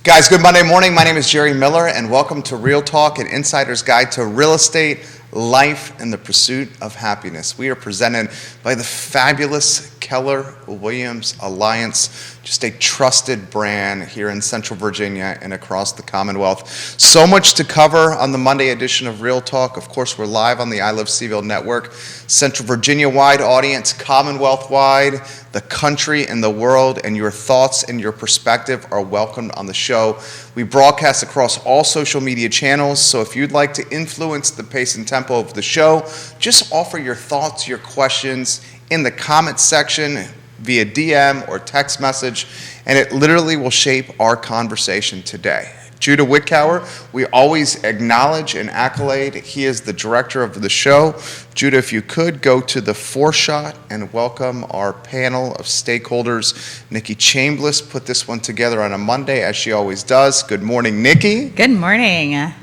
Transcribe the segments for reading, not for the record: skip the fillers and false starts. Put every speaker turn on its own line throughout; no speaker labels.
Guys, good Monday morning. My name is Jerry Miller, and welcome to Real Talk, an insider's guide to real estate, life, and the pursuit of happiness. We are presented by the fabulous Keller Williams Alliance, just a trusted brand here in Central Virginia and across the Commonwealth. So much to cover on the Monday edition of Real Talk. Of course, we're live on the I Love CVille Network, Central Virginia-wide audience, Commonwealth-wide, the country and the world, and your thoughts and your perspective are welcomed on the show. We broadcast across all social media channels, so if you'd like to influence the pace and tempo of the show, just offer your thoughts, your questions in the comments section via DM or text message, and it literally will shape our conversation today. Judah Wickower, we always acknowledge and accolade. He is the director of the show. Judah, if you could go to the foreshot and welcome our panel of stakeholders. Nikki Chambless put this one together on a Monday, as she always does. Good morning, Nikki.
Good morning.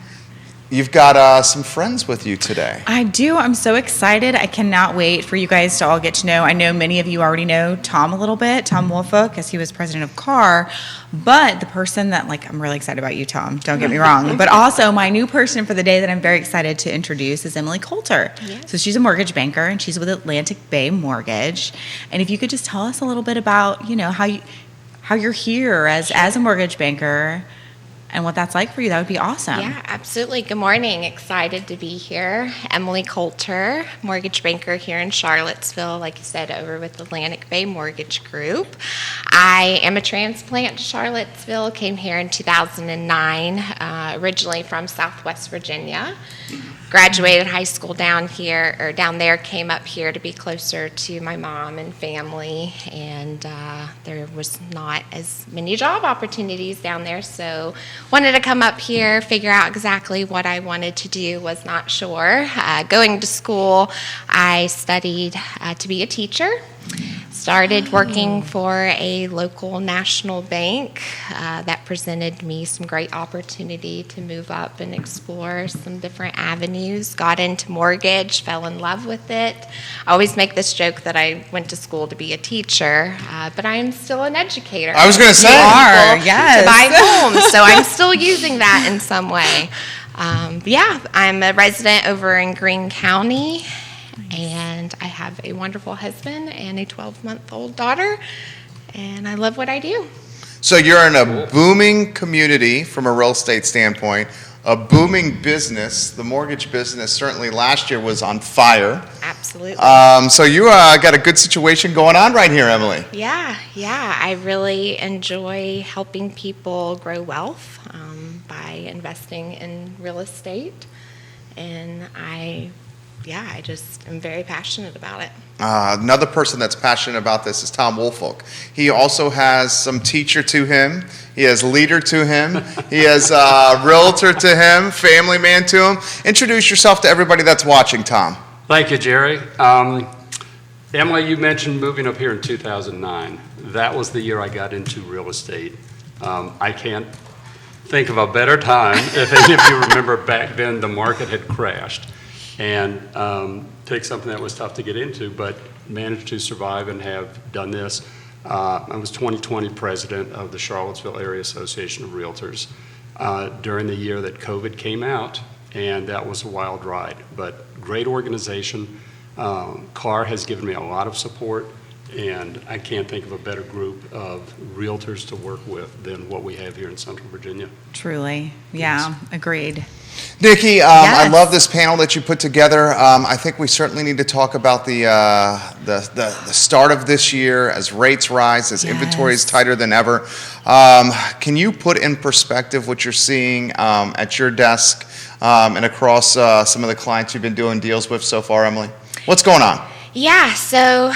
You've got some friends with you today.
I do. I'm so excited. I cannot wait for you guys to all get to know. I know many of you already know Tom a little bit, Tom Woolfolk, as he was president of CAR. But the person that, I'm really excited about you, Tom. Don't get me wrong. But also, my new person for the day that I'm very excited to introduce is Emily Coulter. Yes. So she's a mortgage banker, and she's with Atlantic Bay Mortgage. And if you could just tell us a little bit about, how you're here as a mortgage banker, and what that's like for you, that would be awesome.
Yeah, absolutely. Good morning. Excited to be here. Emily Coulter, mortgage banker here in Charlottesville, like you said, over with Atlantic Bay Mortgage Group. I am a transplant to Charlottesville, came here in 2009, originally from Southwest Virginia. Graduated high school down there, came up here to be closer to my mom and family, and there was not as many job opportunities down there, so wanted to come up here, figure out exactly what I wanted to do, was not sure. Going to school, I studied to be a teacher. Started working for a local national bank that presented me some great opportunity to move up and explore some different avenues. Got into mortgage, fell in love with it. I always make this joke that I went to school to be a teacher, but I am still an educator.
I was going to say.
You are, yes.
To buy homes, so I'm still using that in some way. I'm a resident over in Greene County. And I have a wonderful husband and a 12-month-old daughter, and I love what I do.
So you're in a booming community from a real estate standpoint, a booming business. The mortgage business certainly last year was on fire.
Absolutely.
So you got a good situation going on right here, Emily.
Yeah. I really enjoy helping people grow wealth by investing in real estate, and I just am very passionate about it.
Another person that's passionate about this is Tom Woolfolk. He also has some teacher to him. He has leader to him. He has realtor to him, family man to him. Introduce yourself to everybody that's watching, Tom.
Thank you, Jerry. Emily, you mentioned moving up here in 2009. That was the year I got into real estate. I can't think of a better time. If any of you remember back then, the market had crashed. And take something that was tough to get into, but managed to survive and have done this. I was 2020 president of the Charlottesville Area Association of Realtors during the year that COVID came out, and that was a wild ride, but great organization. CAR has given me a lot of support, and I can't think of a better group of realtors to work with than what we have here in Central Virginia.
Truly. Yeah,
Yes.
Agreed.
Nikki,
Yes.
I love this panel that you put together. I think we certainly need to talk about the start of this year as rates rise, as inventory is tighter than ever. Can you put in perspective what you're seeing at your desk and across some of the clients you've been doing deals with so far, Emily? What's going on?
Yeah, so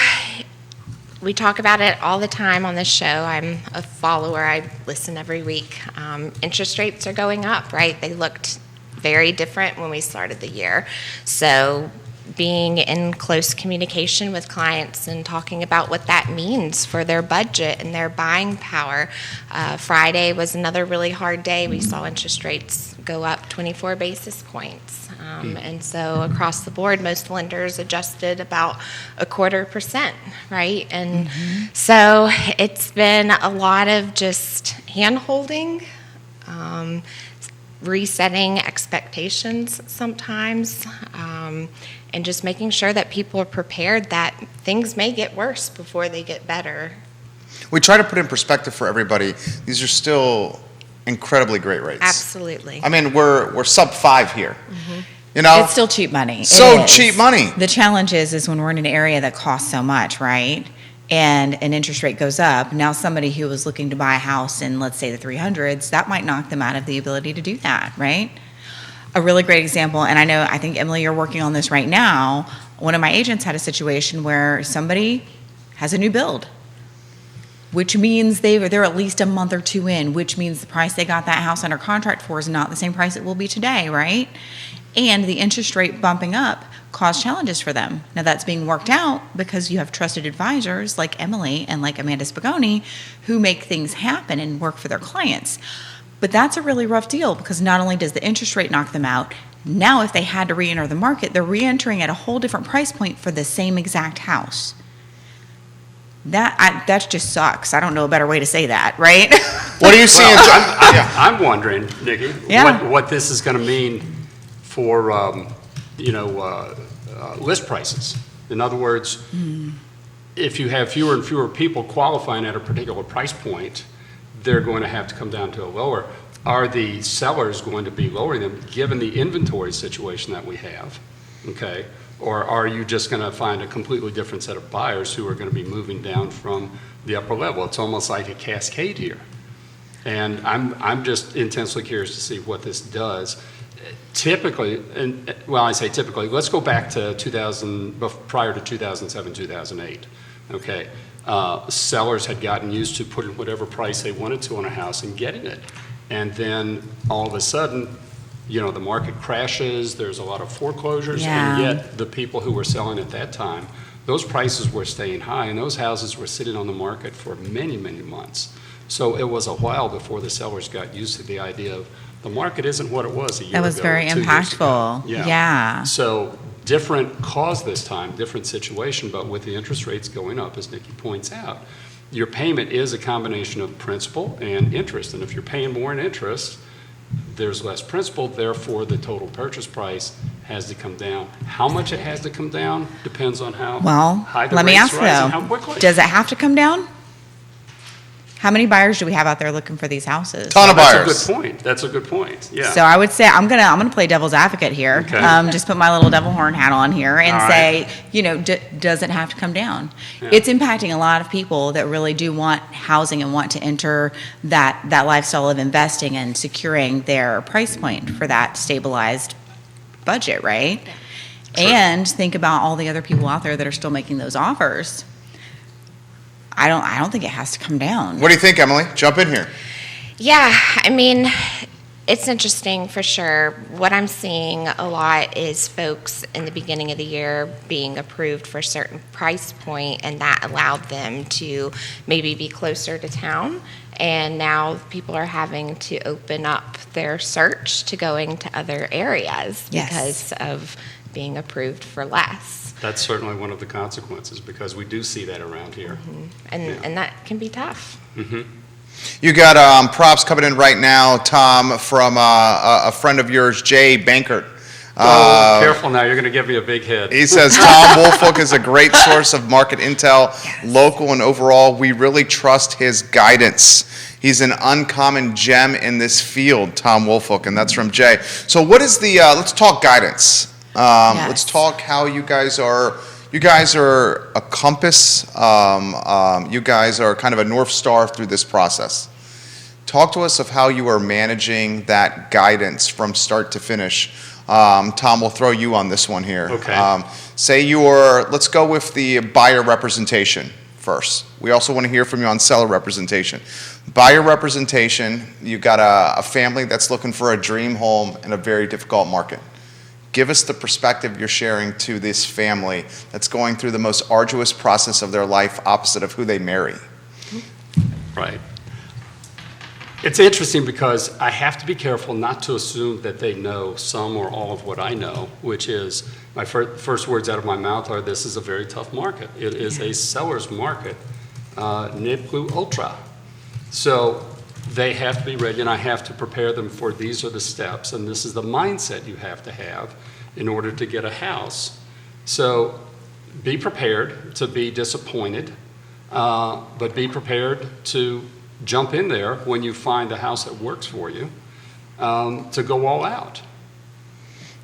we talk about it all the time on this show. I'm a follower. I listen every week. Interest rates are going up, right? They looked very different when we started the year. So being in close communication with clients and talking about what that means for their budget and their buying power. Friday was another really hard day. We saw interest rates go up 24 basis points. And so across the board, most lenders adjusted about 0.25%, right? And so it's been a lot of just hand-holding resetting expectations sometimes, and just making sure that people are prepared that things may get worse before they get better.
We try to put in perspective for everybody. These are still incredibly great rates.
Absolutely.
I mean, we're sub 5 here. You know,
It's still cheap money. It
so
is.
cheap money.
The challenge is when we're in an area that costs so much, right? And an interest rate goes up. Now somebody who was looking to buy a house in, let's say, the 300s, that might knock them out of the ability to do that, right? A really great example, and I think, Emily, you're working on this right now. One of my agents had a situation where somebody has a new build, which means they're at least a month or two in, which means the price they got that house under contract for is not the same price it will be today, right? And the interest rate bumping up caused challenges for them. Now that's being worked out because you have trusted advisors like Emily and like Amanda Spagoni who make things happen and work for their clients. But that's a really rough deal because not only does the interest rate knock them out, now if they had to re-enter the market, they're re-entering at a whole different price point for the same exact house. That just sucks. I don't know a better way to say that, right?
What are you seeing?
I'm wondering, Nikki,
Yeah.
what this is going to mean for, list prices. In other words, if you have fewer and fewer people qualifying at a particular price point, they're going to have to come down to a lower. Are the sellers going to be lowering them given the inventory situation that we have? Okay. Or are you just going to find a completely different set of buyers who are going to be moving down from the upper level? It's almost like a cascade here. And I'm just intensely curious to see what this does. Typically, I say typically, let's go back to prior to 2007, 2008. Okay. Sellers had gotten used to putting whatever price they wanted to on a house and getting it. And then all of a sudden, the market crashes, there's a lot of foreclosures, and yet the people who were selling at that time, those prices were staying high, and those houses were sitting on the market for many, many months. So it was a while before the sellers got used to the idea of the market isn't what it was a year ago.
That was very
2 years ago.
impactful. Yeah.
So different cause this time, different situation, but with the interest rates going up, as Nikki points out, your payment is a combination of principal and interest, and if you're paying more in interest, there's less principal, therefore the total purchase price has to come down. How much it has to come down depends on how high the
let me
rates
ask
rise and
though,
how quickly.
does it have to come down? How many buyers do we have out there looking for these houses?
Ton of buyers.
That's a good point. Yeah.
So I would say I'm gonna play devil's advocate here.
Okay.
Just put my little devil horn hat on here and
All
say,
right.
Does it have to come down?
Yeah.
It's impacting a lot of people that really do want housing and want to enter that lifestyle of investing and securing their price point for that stabilized budget, right?
Sure.
And think about all the other people out there that are still making those offers. I don't think it has to come down.
What do you think, Emily? Jump in here.
Yeah, I mean, it's interesting for sure. What I'm seeing a lot is folks in the beginning of the year being approved for a certain price point, and that allowed them to maybe be closer to town. And now people are having to open up their search to going to other areas because of being approved for less.
That's certainly one of the consequences because we do see that around here.
And that can be tough.
You got props coming in right now, Tom, from a friend of yours, Jay Bankert.
Careful now, you're going to give me a big head.
He says, Tom Woolfolk is a great source of market intel, local and overall. We really trust his guidance. He's an uncommon gem in this field, Tom Woolfolk, and that's from Jay. So what is let's talk guidance. Let's talk how you guys are a compass. You guys are kind of a North Star through this process. Talk to us of how you are managing that guidance from start to finish. Tom, we'll throw you on this one here.
Okay.
Let's go with the buyer representation first. We also want to hear from you on seller representation. Buyer representation, you've got a family that's looking for a dream home in a very difficult market. Give us the perspective you're sharing to this family that's going through the most arduous process of their life opposite of who they marry.
Right. It's interesting because I have to be careful not to assume that they know some or all of what I know, which is my first words out of my mouth are, this is a very tough market. It is a seller's market, ne plus ultra. So they have to be ready, and I have to prepare them for these are the steps, and this is the mindset you have to have in order to get a house. So be prepared to be disappointed, but be prepared to jump in there when you find a house that works for you, to go all out.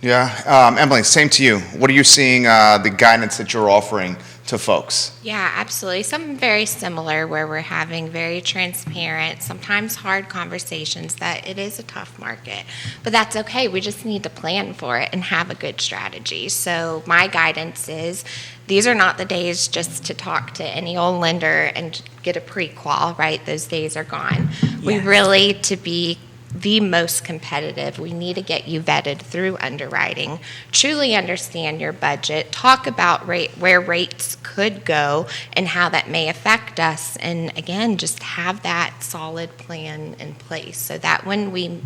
Yeah, Emily, same to you. What are you seeing, the guidance that you're offering to folks?
Yeah, absolutely. Something very similar where we're having very transparent, sometimes hard conversations that it is a tough market, but that's okay. We just need to plan for it and have a good strategy. So my guidance is these are not the days just to talk to any old lender and get a pre-qual, right? Those days are gone. We
Yes.
really, to be the most competitive, we need to get you vetted through underwriting, truly understand your budget, talk about where rates could go and how that may affect us, and again, just have that solid plan in place so that when we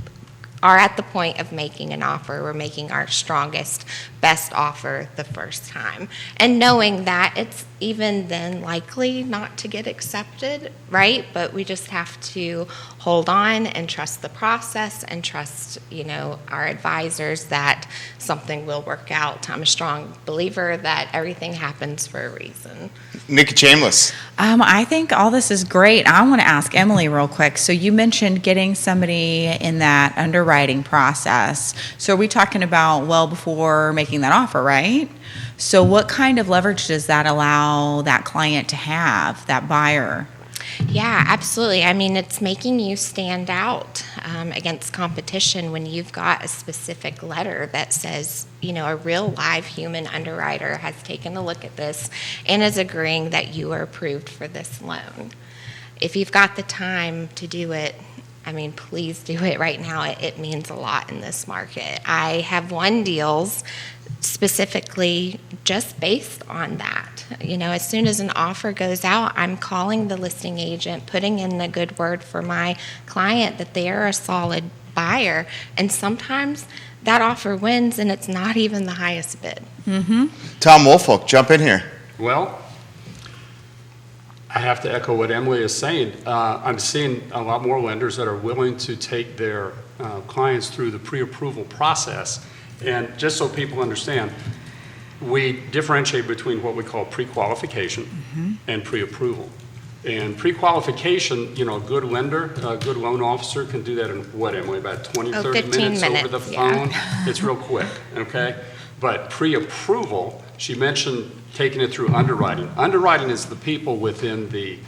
are at the point of making an offer, we're making our strongest, best offer the first time. And knowing that it's even then likely not to get accepted, right? But we just have to hold on and trust the process and trust, our advisors that something will work out. I'm a strong believer that everything happens for a reason.
Nikki Chambless.
I think all this is great. I want to ask Emily real quick. So you mentioned getting somebody in that underwriting process. So are we talking about well before making that offer, right? So what kind of leverage does that allow that client to have, that buyer?
Yeah, absolutely. I mean, it's making you stand out against competition when you've got a specific letter that says, a real live human underwriter has taken a look at this and is agreeing that you are approved for this loan. If you've got the time to do it, please do it right now. It means a lot in this market. I have won deals specifically just based on that. As soon as an offer goes out, I'm calling the listing agent, putting in a good word for my client that they are a solid buyer. And sometimes that offer wins and it's not even the highest bid.
Mm-hmm.
Tom Woolfolk, jump in here.
Well, I have to echo what Emily is saying. I'm seeing a lot more lenders that are willing to take their clients through the pre-approval process. And just so people understand, we differentiate between what we call pre-qualification and pre-approval. And pre-qualification, a good lender, a good loan officer can do that in what, Emily, about 20, 30
15
minutes over the phone?
yeah.
It's real quick, okay? But pre-approval, she mentioned taking it through underwriting. Underwriting is the people within the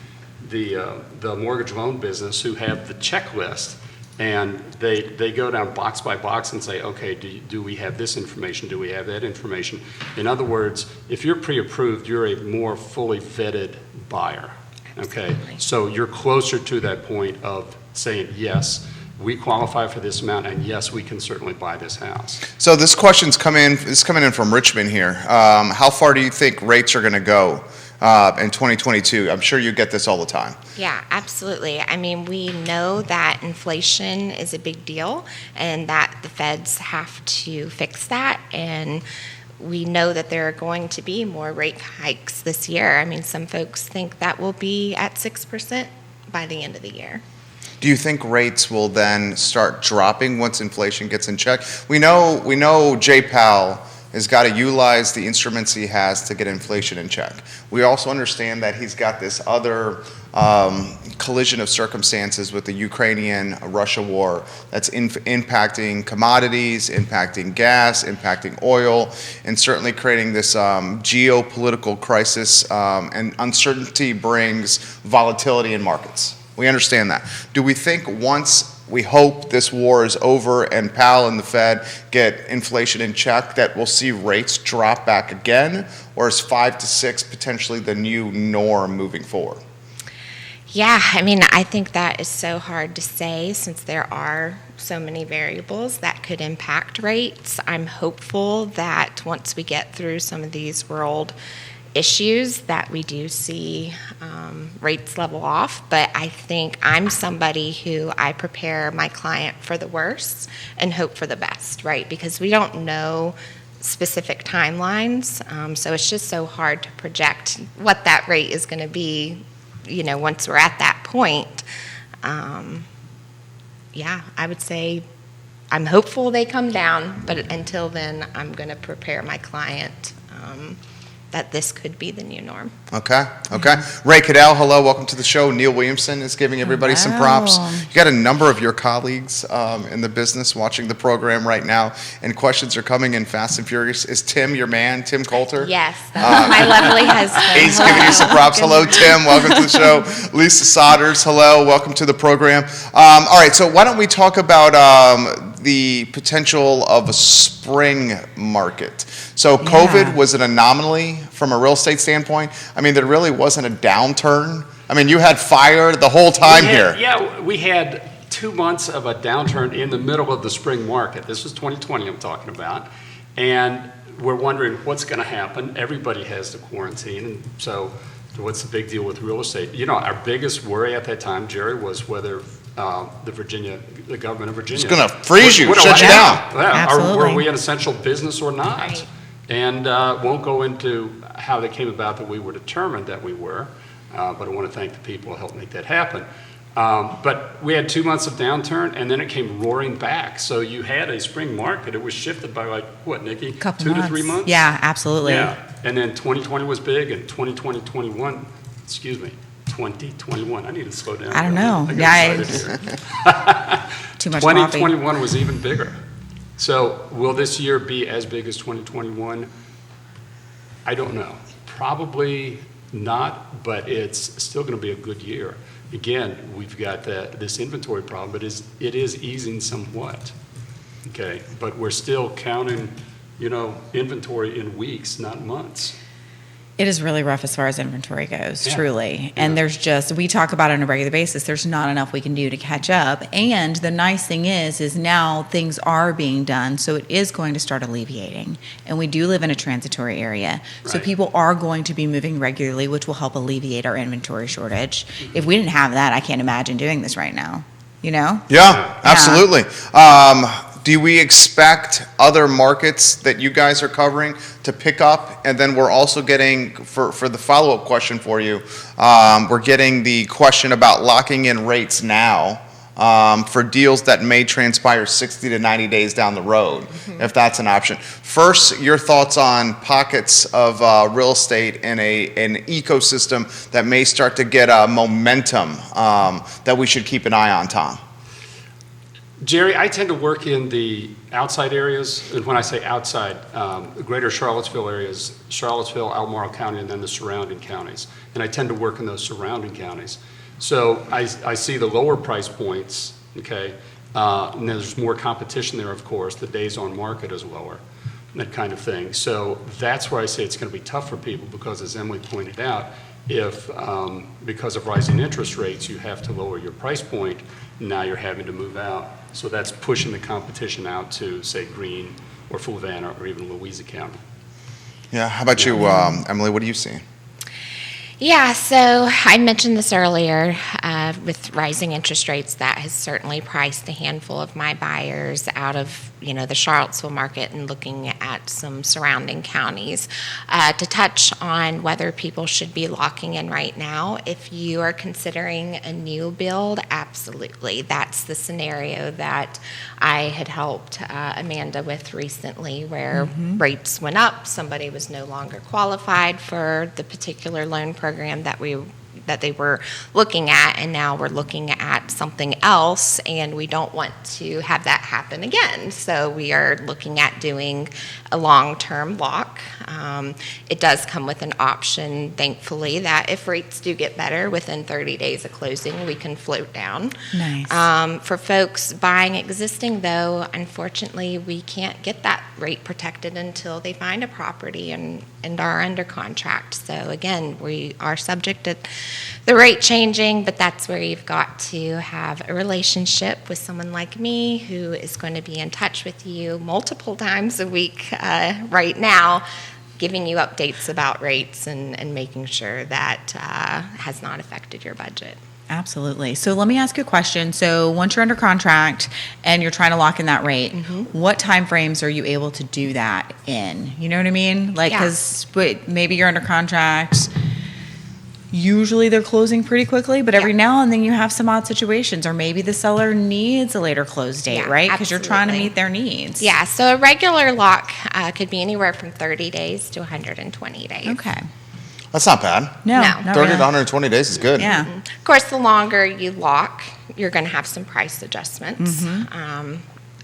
mortgage loan business who have the checklist, and they go down box by box and say, okay, do we have this information? Do we have that information? In other words, if you're pre-approved, you're a more fully vetted buyer, okay?
Absolutely.
So you're closer to that point of saying, yes, we qualify for this amount, and yes, we can certainly buy this house.
So this question's coming in from Richmond here. How far do you think rates are going to go in 2022? I'm sure you get this all the time.
Yeah, absolutely. We know that inflation is a big deal and that the feds have to fix that. And we know that there are going to be more rate hikes this year. Some folks think that will be at 6% by the end of the year.
Do you think rates will then start dropping once inflation gets in check? We know Jay Powell has got to utilize the instruments he has to get inflation in check. We also understand that he's got this other collision of circumstances with the Ukrainian-Russia war that's impacting commodities, impacting gas, impacting oil, and certainly creating this geopolitical crisis, and uncertainty brings volatility in markets. We understand that. Do we think once we hope this war is over and Powell and the Fed get inflation in check that we'll see rates drop back again? Or is 5 to 6 potentially the new norm moving forward?
Yeah, I think that is so hard to say since there are so many variables that could impact rates. I'm hopeful that once we get through some of these world issues that we do see rates level off, but I think I'm somebody who I prepare my client for the worst and hope for the best, right? Because we don't know specific timelines, so it's just so hard to project what that rate is going to be, once we're at that point. yeah, I would say I'm hopeful they come down, but until then, I'm going to prepare my client that this could be the new norm.
Okay. Ray Cadell, hello, welcome to the show. Neil Williamson is giving everybody some props.
Hello.
You got a number of your colleagues in the business watching the program right now, and questions are coming in fast and furious. Is Tim your man, Tim Coulter?
Yes, that's my lovely husband.
He's giving you some props. Hello, Tim. Welcome to the show. Lisa Sodders, hello. Welcome to the program. All right, so why don't we talk about the potential of a spring market? So COVID was an anomaly from a real estate standpoint. I mean, there really wasn't a downturn. I mean, you had fire the whole time here.
Yeah, we had 2 months of a downturn in the middle of the spring market. This was 2020 I'm talking about. And we're wondering what's going to happen. Everybody has to quarantine. And so what's the big deal with real estate? You know, our biggest worry at that time, Jerry, was whether the government of Virginia.
It's going to freeze you,
would
shut you
allow-
down.
Yeah,
Absolutely.
were we an essential business or not?
Right.
And won't go into how they came about that we were determined that we were, but I want to thank the people who helped make that happen. But we had 2 months of downturn, and then it came roaring back. So you had a spring market. It was shifted by like, what, Nikki?
Couple
2
months.
to 3 months?
Yeah, absolutely.
Yeah, and then 2020 was big, and 2021, 2021. I need to slow down.
I don't know.
I got
Yeah,
excited here.
Too much coffee.
2021 was even bigger. So will this year be as big as 2021? I don't know. Probably not, but it's still going to be a good year. Again, we've got this inventory problem, but it is easing somewhat. Okay, but we're still counting, inventory in weeks, not months.
It is really rough as far as inventory goes,
Yeah.
truly. And we talk about it on a regular basis, there's not enough we can do to catch up. And the nice thing is now things are being done, so it is going to start alleviating. And we do live in a transitory area. So
Right.
people are going to be moving regularly, which will help alleviate our inventory shortage. If we didn't have that, I can't imagine doing this right now,
Yeah, absolutely. Do we expect other markets that you guys are covering to pick up? And then we're also getting, for the follow-up question for you, we're getting the question about locking in rates now for deals that may transpire 60 to 90 days down the road, if that's an option. First, your thoughts on pockets of real estate in an ecosystem that may start to get momentum that we should keep an eye on, Tom.
Jerry, I tend to work in the outside areas, and when I say outside, the greater Charlottesville areas, Charlottesville, Albemarle County, and then the surrounding counties. And I tend to work in those surrounding counties. So I see the lower price points, okay, and there's more competition there, of course. The days on market is lower, that kind of thing. So that's where I say it's going to be tough for people because, as Emily pointed out, if because of rising interest rates, you have to lower your price point, now you're having to move out. So that's pushing the competition out to, say, Greene or Fluvanna or even Louisa County.
Yeah, how about you, Emily? What are you seeing?
Yeah, so I mentioned this earlier, with rising interest rates, that has certainly priced a handful of my buyers out of, the Charlottesville market and looking at some surrounding counties. To touch on whether people should be locking in right now, if you are considering a new build, absolutely. That's the scenario that I had helped Amanda with recently, where rates went up, somebody was no longer qualified for the particular loan program that they were looking at, and now we're looking at something else, and we don't want to have that happen again. So we are looking at doing a long-term lock. It does come with an option, thankfully, that if rates do get better within 30 days of closing, we can float down.
Nice.
For folks buying existing, though, unfortunately, we can't get that rate protected until they find a property and are under contract. So again, we are subject to the rate changing, but that's where you've got to have a relationship with someone like me who is going to be in touch with you multiple times a week right now, giving you updates about rates and making sure that has not affected your budget.
Absolutely. So let me ask you a question. So once you're under contract and you're trying to lock in that rate, what time frames are you able to do that in? You know what I mean? Like,
Yeah.
because maybe you're under contract usually they're closing pretty quickly, but every
Yeah.
now and then you have some odd situations, or maybe the seller needs a later close date,
Yeah,
right? Because you're trying to
absolutely.
meet their needs.
Yeah, so a regular lock could be anywhere from 30 days to 120 days.
Okay.
That's not bad.
No,
No.
not
30
really.
to 120 days is good.
Yeah.
Of course, the longer you lock, you're going to have some price adjustments.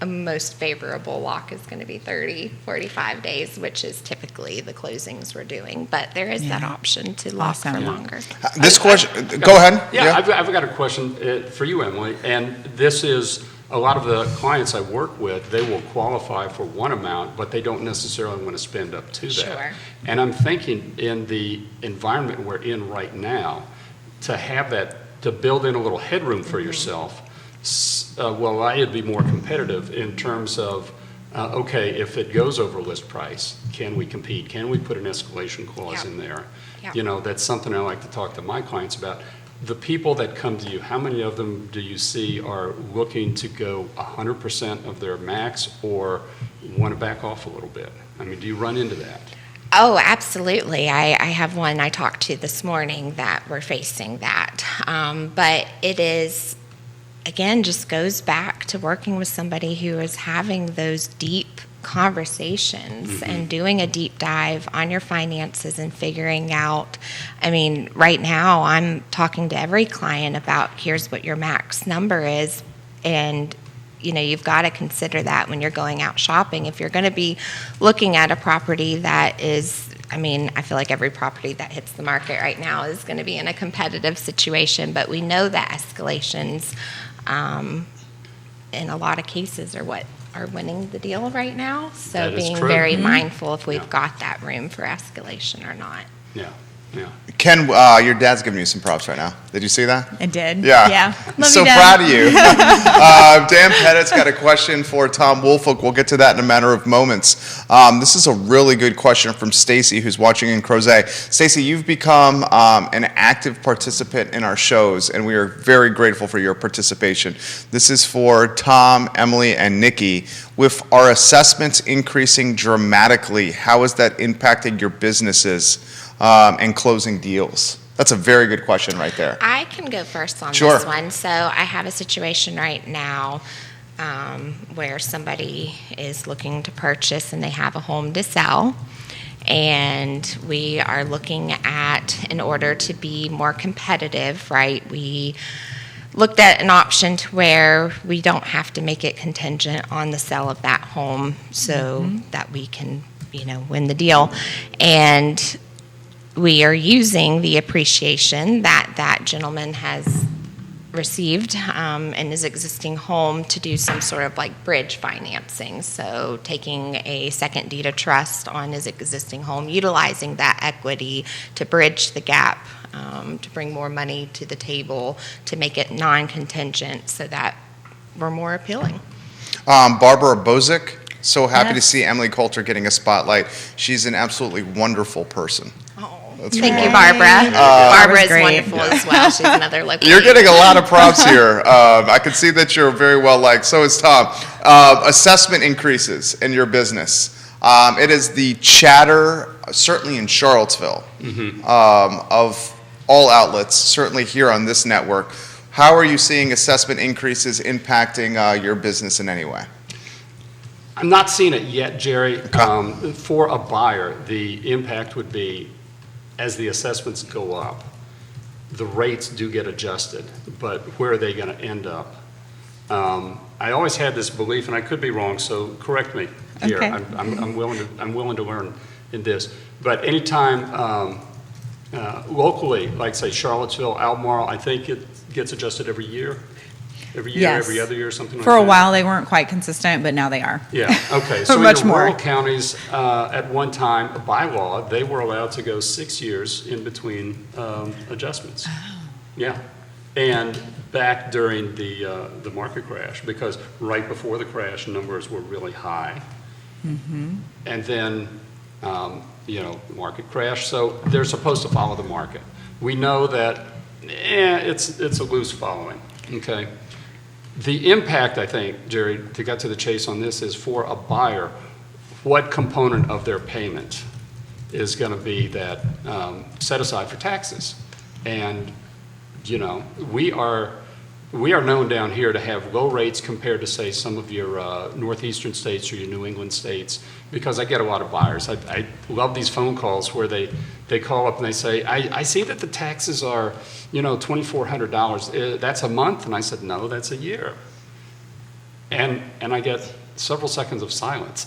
A most favorable lock is going to be 30, 45 days, which is typically the closings we're doing. But there is that
Yeah.
option to lock
Awesome.
for
Yeah.
longer.
This question, go ahead.
Yeah, I've got a question for you, Emily, and this is, a lot of the clients I work with, they will qualify for one amount, but they don't necessarily want to spend up to that.
Sure.
And I'm thinking, in the environment we're in right now, to have that, to build in a little headroom for yourself, will allow you to be more competitive in terms of, okay, if it goes over list price, can we compete? Can we put an escalation clause in there?
Yep.
You know, that's something I like to talk to my clients about. The people that come to you, how many of them do you see are looking to go 100% of their max, or want to back off a little bit? I mean, do you run into that?
Oh, absolutely. I have one I talked to this morning that we're facing that. But it is, again, just goes back to working with somebody who is having those deep conversations and doing a deep dive on your finances and figuring out. I mean, right now I'm talking to every client about, here's what your max number is, and you know, you've got to consider that when you're going out shopping. If you're going to be looking at a property that is, I mean, I feel like every property that hits the market right now is going to be in a competitive situation, but we know that escalations in a lot of cases are what are winning the deal right now. So
That is
being
true.
very mindful if we've
Yeah.
got that room for escalation or not.
Yeah, yeah.
Ken, your dad's giving you some props right now. Did you see that?
I did.
Yeah.
Yeah. Love
So
you, Dad.
proud of you. Dan Pettit's got a question for Tom Woolfolk. We'll get to that in a matter of moments. This is a really good question from Stacy, who's watching in Crozet. Stacy, you've become an active participant in our shows, and we are very grateful for your participation. This is for Tom, Emily, and Nikki. With our assessments increasing dramatically, how has that impacted your businesses and closing deals? That's a very good question right there.
I can go first on
Sure.
this one. So I have a situation right now where somebody is looking to purchase and they have a home to sell. And we are looking at, in order to be more competitive, right, we looked at an option to where we don't have to make it contingent on the sale of that home so that we can, you know, win the deal. And we are using the appreciation that that gentleman has received in his existing home to do some sort of like bridge financing. So taking a second deed of trust on his existing home, utilizing that equity to bridge the gap, to bring more money to the table, to make it non-contingent so that we're more appealing.
Barbara Bozick, so happy to
Yes.
see Emily Coulter getting a spotlight. She's an absolutely wonderful person. That's
Thank you,
right.
Barbara. Barbara
Barbara's
is
great.
wonderful as well. She's another local.
You're getting a lot of props here. I can see that you're very well liked. So is Tom. Assessment increases in your business. It is the chatter, certainly in Charlottesville, of all outlets, certainly here on this network. How are you seeing assessment increases impacting your business in any way?
I'm not seeing it yet, Jerry.
Okay.
For a buyer, the impact would be, as the assessments go up, the rates do get adjusted, but where are they going to end up? I always had this belief, and I could be wrong, so correct me here.
Okay.
I'm willing to learn in this. But anytime locally, like say Charlottesville, Albemarle, I think it gets adjusted every year,
Yes.
every other year, something like
For
that.
a while, they weren't quite consistent, but now they are.
Yeah, okay. So
Much
in the
more.
rural counties, at one time, by law, they were allowed to go 6 years in between adjustments. Yeah. And back during the market crash, because right before the crash, numbers were really high. And then, the market crash. So they're supposed to follow the market. We know that it's a loose following, okay? The impact, I think, Jerry, to get to the chase on this, is for a buyer, what component of their payment is going to be that set aside for taxes? And, we are known down here to have low rates compared to, say, some of your northeastern states or your New England states, because I get a lot of buyers. I love these phone calls where they call up and they say, I see that the taxes are, $2,400. That's a month? And I said, no, that's a year. And I get several seconds of silence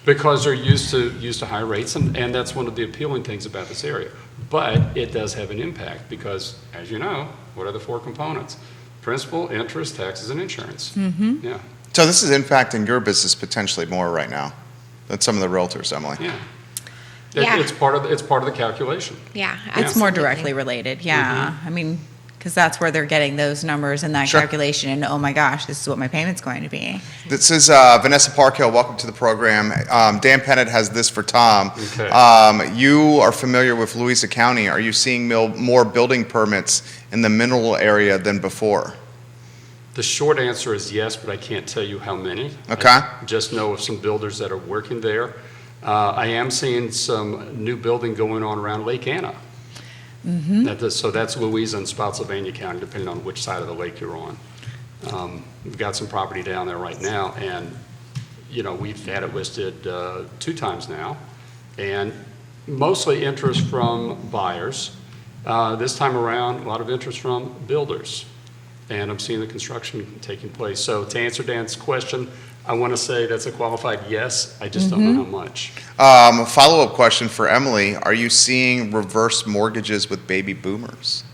because they're used to high rates, and that's one of the appealing things about this area. But it does have an impact because, as you know, what are the four components? Principal, interest, taxes, and insurance.
Mm-hmm.
Yeah.
So this is impacting your business potentially more right now than some of the realtors, Emily.
Yeah.
Yeah.
It's part of the calculation.
Yeah,
It's more
absolutely.
directly related, yeah. I mean, because that's where they're getting those numbers and that
Sure.
calculation, and oh my gosh, this is what my payment's going to be.
This is Vanessa Parkhill. Welcome to the program. Dan Pennant has this for Tom.
Okay.
You are familiar with Louisa County. Are you seeing more building permits in the mineral area than before?
The short answer is yes, but I can't tell you how many.
Okay.
I just know of some builders that are working there. I am seeing some new building going on around Lake Anna.
Mm-hmm.
So that's Louisa and Spotsylvania County, depending on which side of the lake you're on. We've got some property down there right now, and we've had it listed 2 times now, and mostly interest from buyers. This time around, a lot of interest from builders, and I'm seeing the construction taking place. So to answer Dan's question, I want to say that's a qualified yes. I just don't know how much.
A follow-up question for Emily. Are you seeing reverse mortgages with baby boomers?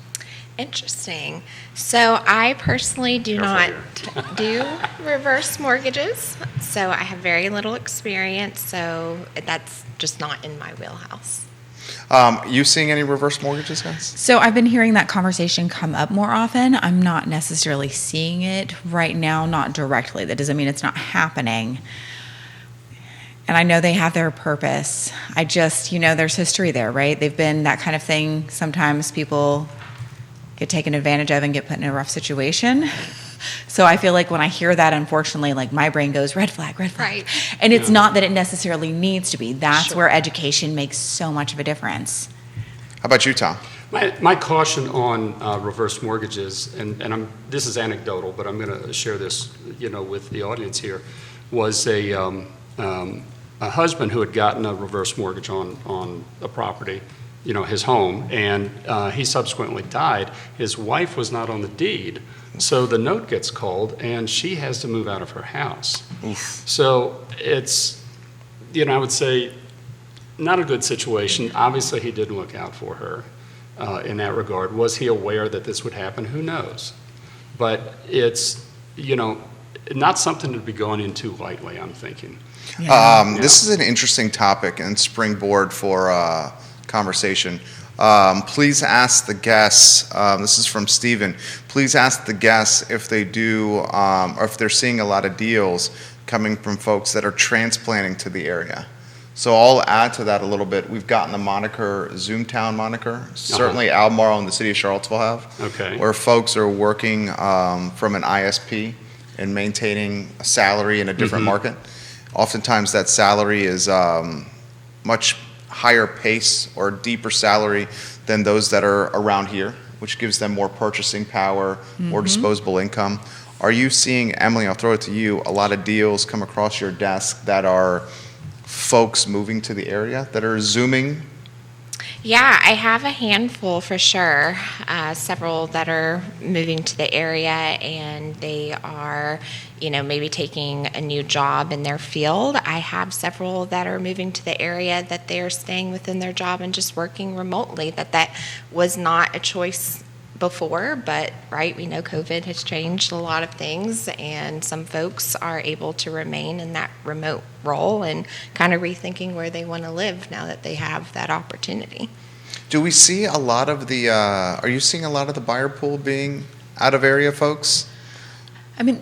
Interesting. So I personally do
Careful
not do reverse mortgages. So I have very little experience. So that's just not in my wheelhouse.
You seeing any reverse mortgages, guys?
So I've been hearing that conversation come up more often. I'm not necessarily seeing it right now, not directly. That doesn't mean it's not happening. And I know they have their purpose. I just, there's history there, right? They've been that kind of thing. Sometimes people get taken advantage of and get put in a rough situation. So I feel like when I hear that, unfortunately, like my brain goes, red flag, red flag.
Right.
And it's not that it necessarily needs to be. That's
Sure.
where education makes so much of a difference.
How about you, Tom?
My caution on reverse mortgages, and this is anecdotal, but I'm going to share this, with the audience here, was a husband who had gotten a reverse mortgage on a property, his home, and he subsequently died. His wife was not on the deed, so the note gets called, and she has to move out of her house.
Oof.
So it's, I would say, not a good situation. Obviously, he didn't look out for her in that regard. Was he aware that this would happen? Who knows? But it's, not something to be going into lightly, I'm thinking.
This is an interesting topic and springboard for conversation. Please ask the guests, this is from Steven, please ask the guests if they do, or if they're seeing a lot of deals coming from folks that are transplanting to the area. So I'll add to that a little bit. We've gotten the moniker, Zoomtown moniker. Certainly Albemarle and the city of Charlottesville have.
Okay.
Where folks are working from an ISP and maintaining a salary in a different market. Oftentimes that salary is much higher pace or deeper salary than those that are around here, which gives them more purchasing power, more disposable income. Are you seeing, Emily, I'll throw it to you, a lot of deals come across your desk that are folks moving to the area, that are Zooming?
Yeah, I have a handful for sure. Several that are moving to the area, and they are, maybe taking a new job in their field. I have several that are moving to the area that they're staying within their job and just working remotely. That was not a choice before, but right, we know COVID has changed a lot of things, and some folks are able to remain in that remote role and kind of rethinking where they want to live now that they have that opportunity.
Do we see a lot of the, are you seeing a lot of the buyer pool being out of area folks?
I mean,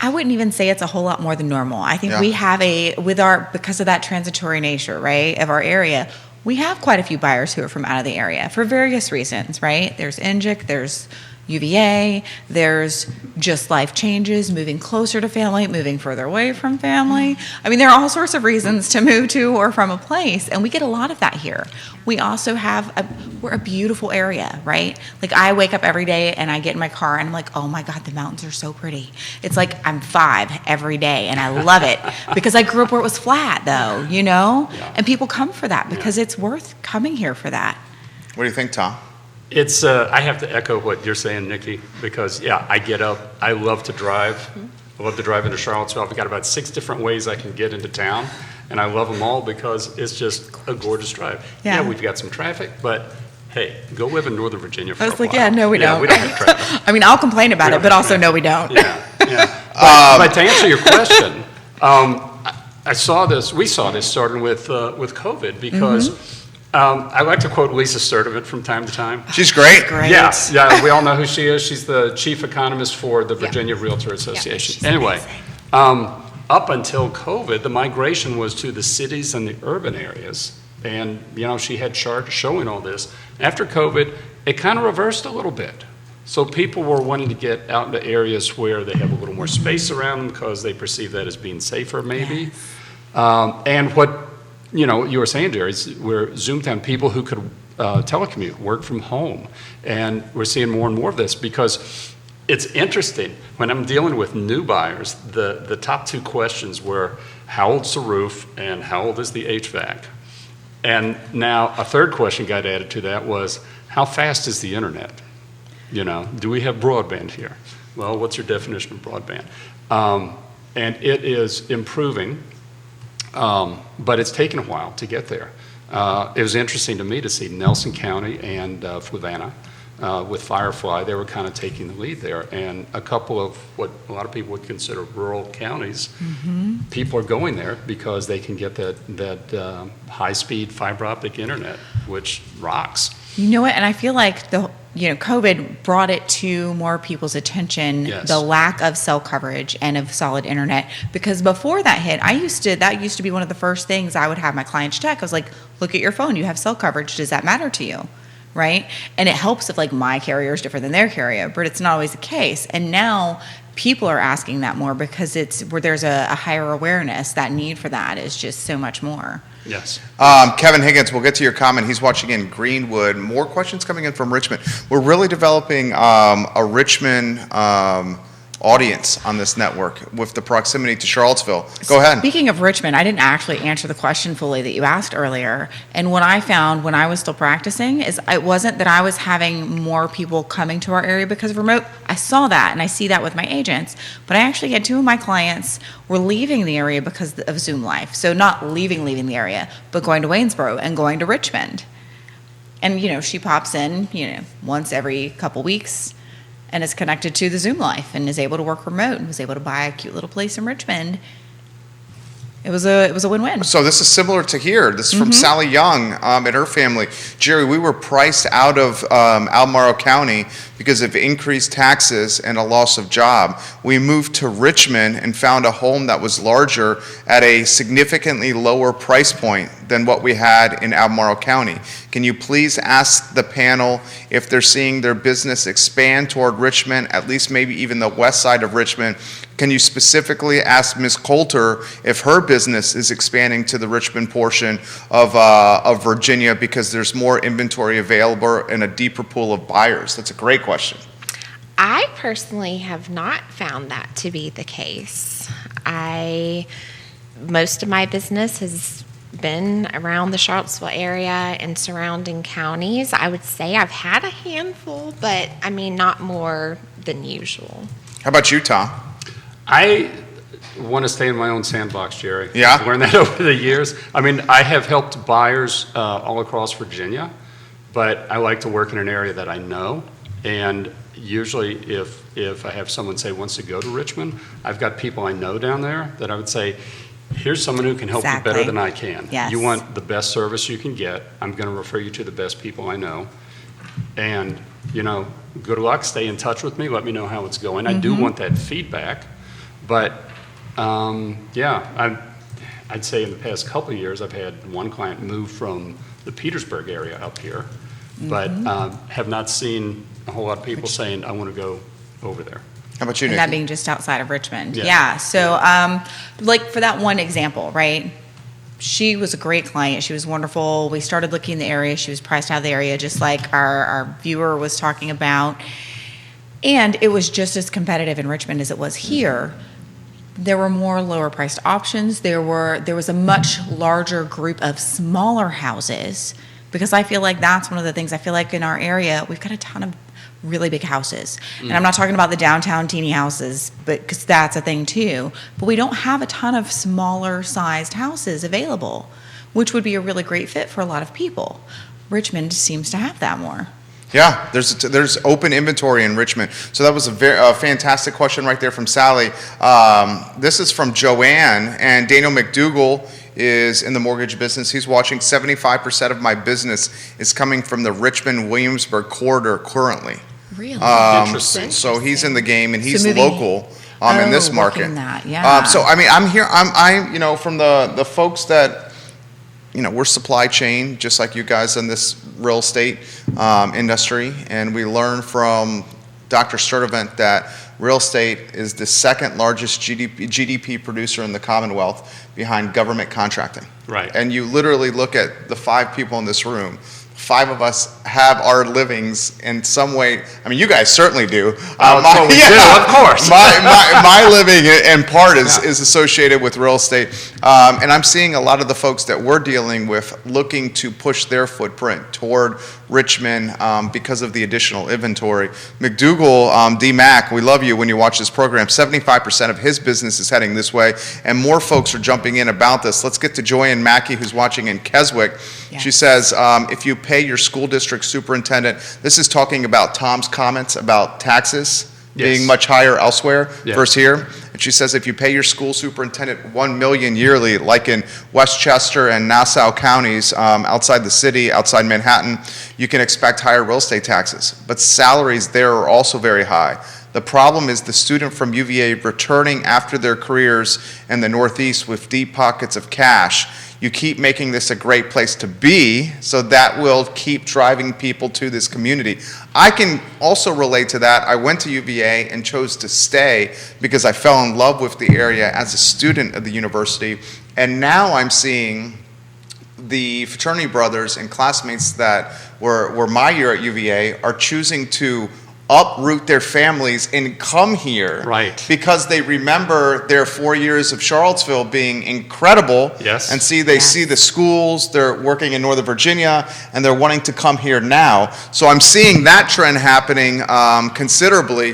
I wouldn't even say it's a whole lot more than normal. I think we have because of that transitory nature, right, of our area, we have quite a few buyers who are from out of the area for various reasons, right? There's NJIC, there's, UVA, there's just life changes, moving closer to family, moving further away from family. I mean, there are all sorts of reasons to move to or from a place, and we get a lot of that here. We also we're a beautiful area, right? Like, I wake up every day and I get in my car and I'm like, oh my God, the mountains are so pretty. It's like I'm 5 every day and I love it because I grew up where it was flat, though, you know?
Yeah.
And people come for that because it's worth coming here for that.
What do you think, Tom?
It's, I have to echo what you're saying, Nikki, because, yeah, I get up, I love to drive. I love to drive into Charlottesville. I've got about 6 different ways I can get into town, and I love them all because it's just a gorgeous drive.
Yeah.
We've got some traffic, but hey, go live in Northern Virginia for
I
a
was like,
while.
yeah, no, we don't.
We don't have traffic.
I mean, I'll complain about
We
it,
don't
but
have
also,
traffic.
no, we don't.
Yeah. But to answer your question, we saw this starting with COVID because I like to quote Lisa Sturdivant from time to time.
She's great.
Great.
Yeah, we all know who she is. She's the chief economist for the Virginia Realtor Association.
she's
Anyway, up until COVID, the migration was to the cities and the urban areas. And, she had charts showing all this. After COVID, it kind of reversed a little bit. So people were wanting to get out into areas where they have a little more space around them because they perceive that as being safer, maybe. And what you were saying, Jerry, we're zoomed down people who could telecommute, work from home. And we're seeing more and more of this because it's interesting. When I'm dealing with new buyers, the top 2 questions were, how old's the roof and how old is the HVAC? And now a third question got added to that was, how fast is the internet? Do we have broadband here? Well, what's your definition of broadband? And it is improving. But it's taken a while to get there. It was interesting to me to see Nelson County and Fluvanna with Firefly. They were kind of taking the lead there. And a couple of what a lot of people would consider rural counties, people are going there because they can get that high-speed fiber optic internet, which rocks.
You know what? And I feel like COVID brought it to more people's attention,
Yes.
the lack of cell coverage and of solid internet. Because before that hit, that used to be one of the first things I would have my clients check. I was like, look at your phone. You have cell coverage. Does that matter to you? Right? And it helps if my carrier is different than their carrier, but it's not always the case. And now people are asking that more because it's where there's a higher awareness. That need for that is just so much more.
Yes.
Kevin Higgins, we'll get to your comment. He's watching in Greenwood. More questions coming in from Richmond. We're really developing a Richmond audience on this network with the proximity to Charlottesville. Go ahead.
Speaking of Richmond, I didn't actually answer the question fully that you asked earlier. And what I found when I was still practicing is it wasn't that I was having more people coming to our area because of remote. I saw that and I see that with my agents. But I actually had 2 of my clients were leaving the area because of Zoom Life. So not leaving the area, but going to Waynesboro and going to Richmond. And, she pops in, once every couple weeks and is connected to the Zoom Life and is able to work remote and was able to buy a cute little place in Richmond. It was a win-win.
So this is similar to here. This is from Sally Young and her family. Jerry, we were priced out of Albemarle County because of increased taxes and a loss of job. We moved to Richmond and found a home that was larger at a significantly lower price point than what we had in Albemarle County. Can you please ask the panel if they're seeing their business expand toward Richmond, at least maybe even the west side of Richmond? Can you specifically ask Ms. Coulter if her business is expanding to the Richmond portion of Virginia because there's more inventory available and a deeper pool of buyers? That's a great question.
I personally have not found that to be the case. Most of my business has been around the Charlottesville area and surrounding counties. I would say I've had a handful, but not more than usual.
How about you, Tom?
I want to stay in my own sandbox, Jerry.
Yeah?
I've learned that over the years. I have helped buyers all across Virginia, but I like to work in an area that I know. And usually if I have someone say wants to go to Richmond, I've got people I know down there that I would say, here's someone who can help you better than I can.
Yes.
You want the best service you can get. I'm going to refer you to the best people I know. And, good luck. Stay in touch with me. Let me know how it's going. I do want that feedback. But, I'd say in the past couple of years, I've had one client move from the Petersburg area up here, but have not seen a whole lot of people saying, I want to go over there.
How about you,
And
Nikki?
that being just outside of Richmond.
Yeah.
Yeah. So, like for that one example, right? She was a great client. She was wonderful. We started looking in the area. She was priced out of the area, just like our viewer was talking about. And it was just as competitive in Richmond as it was here. There were more lower priced options. There was a much larger group of smaller houses, because I feel like that's one of the things. I feel like in our area, we've got a ton of really big houses. And I'm not talking about the downtown teeny houses, but because that's a thing too. But we don't have a ton of smaller sized houses available, which would be a really great fit for a lot of people. Richmond seems to have that more.
Yeah, there's open inventory in Richmond. So that was a fantastic question right there from Sally. This is from Joanne, and Daniel McDougall is in the mortgage business. He's watching. 75% of my business is coming from the Richmond-Williamsburg corridor currently.
Really?
Interesting.
So he's in the game, and he's
moving-
local in this market.
working that, yeah.
So I mean, I'm from the folks that, we're supply chain, just like you guys in this real estate industry, and we learn from Dr. Sturtevant that real estate is the second largest GDP producer in the Commonwealth behind government contracting.
Right.
And you literally look at the 5 people in this room. 5 of us have our livings in some way. I mean, you guys certainly do.
We do, of course.
my living in part is associated with real estate. And I'm seeing a lot of the folks that we're dealing with looking to push their footprint toward Richmond because of the additional inventory. McDougall, D-Mac, we love you when you watch this program. 75% of his business is heading this way, and more folks are jumping in about this. Let's get to Joanne Mackey, who's watching in Keswick.
Yes.
She says, if you pay your school district superintendent, this is talking about Tom's comments about taxes being much higher elsewhere versus here. And she says, if you pay your school superintendent $1 million yearly, like in Westchester and Nassau counties, outside the city, outside Manhattan, you can expect higher real estate taxes. But salaries there are also very high. The problem is the student from UVA returning after their careers in the Northeast with deep pockets of cash. You keep making this a great place to be, so that will keep driving people to this community. I can also relate to that. I went to UVA and chose to stay because I fell in love with the area as a student of the university. And now I'm seeing the fraternity brothers and classmates that were my year at UVA are choosing to uproot their families and come here,
Right.
because they remember their 4 years of Charlottesville being incredible.
Yes.
And see the schools, they're working in Northern Virginia, and they're wanting to come here now. So I'm seeing that trend happening considerably.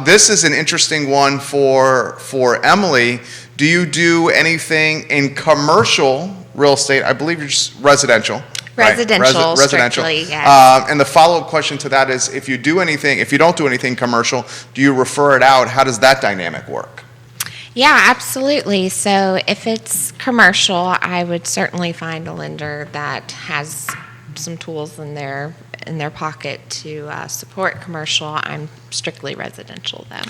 This is an interesting one for Emily. Do you do anything in commercial real estate? I believe you're just residential. Right.
Residential,
Residential.
strictly, yes.
And the follow-up question to that is, if you don't do anything commercial, do you refer it out? How does that dynamic work?
Yeah, absolutely. So if it's commercial, I would certainly find a lender that has some tools in their pocket to support commercial. I'm strictly residential, though.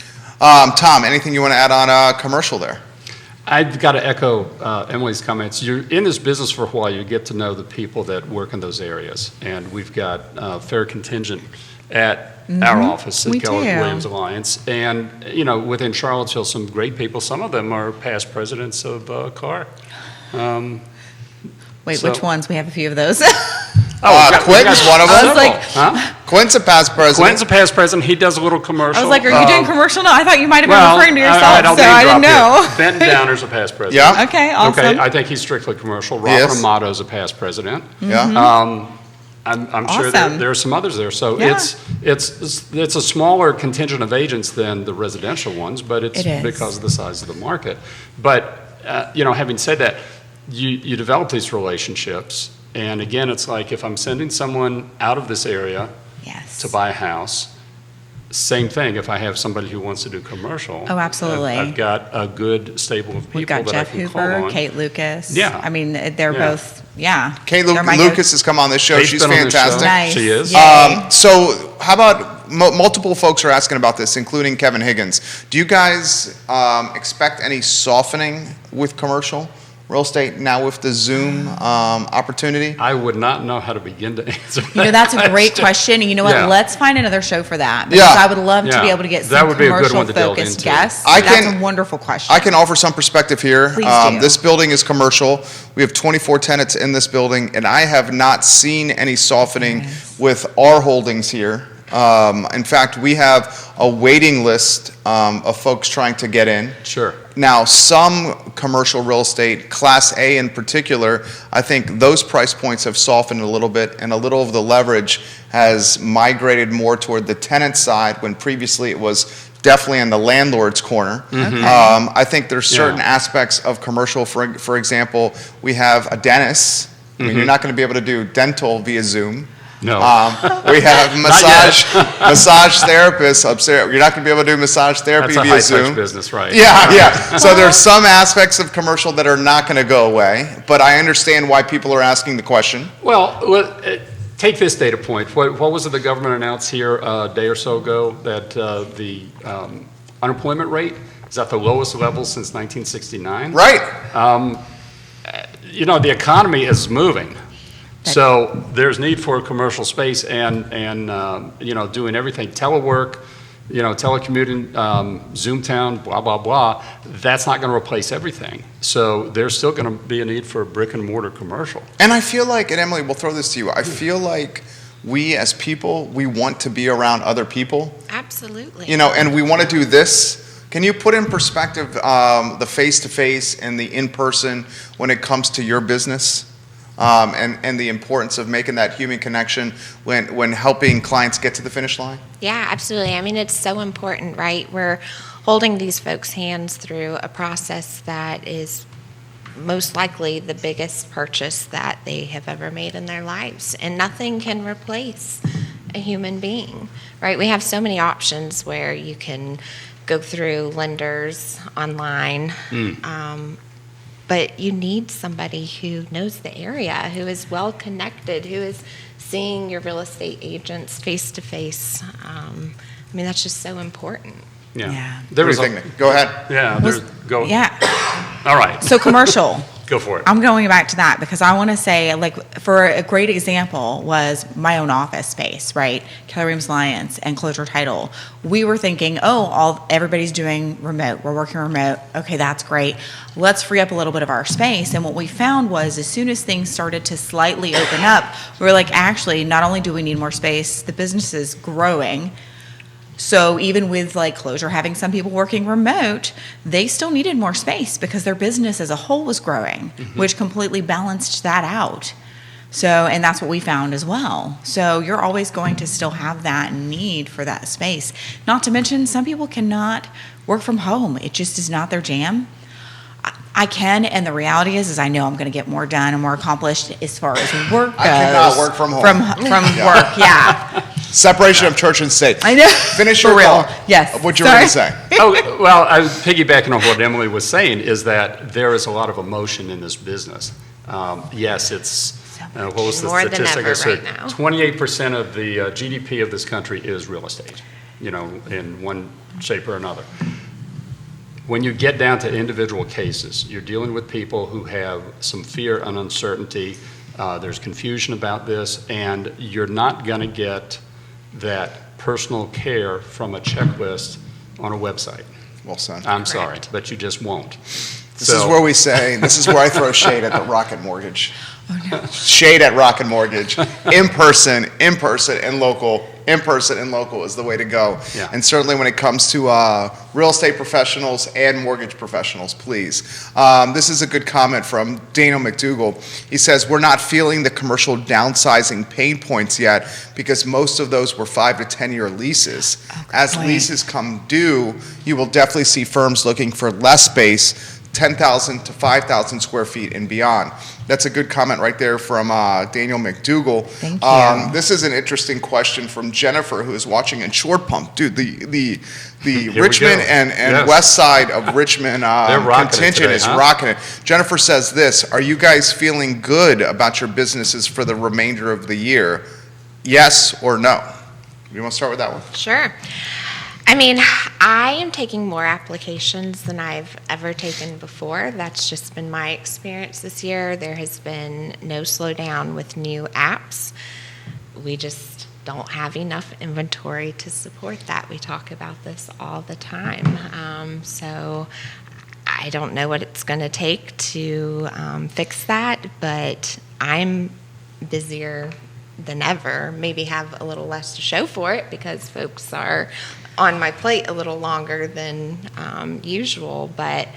Tom, anything you want to add on commercial there?
I've got to echo Emily's comments. You're in this business for a while, you get to know the people that work in those areas. And we've got a fair contingent at our office at
We
Keller
do.
Williams Alliance. And, within Charlottesville, some great people. Some of them are past presidents of CAR.
Wait,
So-
which ones? We have a few of those.
Quinn's one of
I
them.
was like-
Huh?
Quinn's a past president.
Quinn's a past president. He does a little commercial.
I was like, are you doing commercial? No, I thought you might have been
Well,
referring to
all
yourself,
right, I'll
so I
name
didn't
drop
know.
here. Benton Downer's a past president.
Yeah.
Okay, awesome.
Okay, I think he's strictly commercial. Robert
Yes.
Amato's a past president.
Yeah.
I'm sure
Awesome.
there are some others there. So
Yeah.
it's a smaller contingent of agents than the residential ones, but it's
It is.
because of the size of the market. But, having said that, you develop these relationships. And again, it's like if I'm sending someone out of this area
Yes.
to buy a house, same thing if I have somebody who wants to do commercial.
Oh, absolutely.
I've got a good stable of people
We've got
that
Jeff
I can
Hoover,
call on.
Kate Lucas.
Yeah.
I mean, they're
Yeah.
both, yeah.
Kate
They're my
Lucas has come on this show.
Kate's
She's
been on this show.
fantastic.
Nice.
She is.
Yay.
So how about multiple folks are asking about this, including Kevin Higgins. Do you guys expect any softening with commercial, real estate now with the Zoom opportunity?
I would not know how to begin to answer that.
That's a great question. And you know what?
Yeah.
Let's find another show for that. Because
Yeah.
I would love to be
Yeah.
able to get
That
some
would be a good one to delve
commercial-focused
into.
guests.
I
That's
can-
a wonderful question.
I can offer some perspective here.
Please do.
This building is commercial. We have 24 tenants in this building, and I have not seen any softening with our holdings here. In fact, we have a waiting list of folks trying to get in.
Sure.
Now, some commercial real estate, Class A in particular, I think those price points have softened a little bit, and a little of the leverage has migrated more toward the tenant side when previously it was definitely in the landlord's corner. I think there's certain
Yeah.
aspects of commercial, for example, we have a dentist. I mean, you're not going to be able to do dental via Zoom.
No.
We have massage therapists upstairs. You're not going to be able to do massage therapy
That's a
via Zoom.
high-touch business, right?
Yeah. So there's some aspects of commercial that are not going to go away, but I understand why people are asking the question.
Well, take this data point. What was it the government announced here a day or so ago, that the unemployment rate is at the lowest level since 1969?
Right.
The economy is moving. So there's need for commercial space and doing everything, telework, telecommuting, Zoomtown, blah, blah, blah. That's not going to replace everything. So there's still going to be a need for brick and mortar commercial.
And I feel like, and Emily, we'll throw this to you, I feel like we as people, we want to be around other people,
Absolutely.
and we want to do this. Can you put in perspective the face-to-face and the in-person when it comes to your business? And the importance of making that human connection when helping clients get to the finish line?
Yeah, absolutely. I mean, it's so important, right? We're holding these folks' hands through a process that is most likely the biggest purchase that they have ever made in their lives. And nothing can replace a human being, right? We have so many options where you can go through lenders online. But you need somebody who knows the area, who is well connected, who is seeing your real estate agents face to face. I mean, that's just so important.
Yeah.
There
What
was
do you think? Go ahead.
Go.
Yeah.
All right.
So commercial.
Go for it.
I'm going back to that because I want to say, for a great example was my own office space, right? Keller Williams Alliance and Coulter Title. We were thinking, everybody's doing remote. We're working remote. Okay, that's great. Let's free up a little bit of our space. And what we found was as soon as things started to slightly open up, we were like, actually, not only do we need more space, the business is growing. So even with Closure having some people working remote, they still needed more space because their business as a whole was growing, which completely balanced that out. So, and that's what we found as well. So you're always going to still have that need for that space. Not to mention some people cannot work from home. It just is not their jam. I can, and the reality is I know I'm going to get more done and more accomplished as far as work goes.
I cannot work from home.
From work, yeah.
Separation of church and state.
I know.
Finish
For
your
real.
thought.
Yes.
What you were going to say.
Well, I was piggybacking on what Emily was saying is that there is a lot of emotion in this business. Yes, it's, what was the
More than
statistic I
ever
said?
right now.
28% of the GDP of this country is real estate, in one shape or another. When you get down to individual cases, you're dealing with people who have some fear and uncertainty. There's confusion about this, and you're not going to get that personal care from a checklist on a website.
Well said.
I'm sorry, but you just won't.
This is where we say, this is where I throw shade at the Rocket Mortgage. Shade at Rocket Mortgage. In person, and local. In person and local is the way to go.
Yeah.
And certainly when it comes to real estate professionals and mortgage professionals, please. This is a good comment from Daniel McDougall. He says, we're not feeling the commercial downsizing pain points yet because most of those were 5 to 10 year leases. As leases come due, you will definitely see firms looking for less space, 10,000 to 5,000 square feet and beyond. That's a good comment right there from Daniel McDougall.
Thank you.
This is an interesting question from Jennifer, who is watching in Short Pump. Dude, the
we
Richmond
go.
and
Yes.
west side of Richmond
rocking it
contingent
today,
is
huh?
rocking it. Jennifer says this, are you guys feeling good about your businesses for the remainder of the year? Yes or no? You want to start with that one?
Sure. I mean, I am taking more applications than I've ever taken before. That's just been my experience this year. There has been no slowdown with new apps. We just don't have enough inventory to support that. We talk about this all the time. So I don't know what it's going to take to fix that, but I'm busier than ever. Maybe have a little less to show for it because folks are on my plate a little longer than usual, but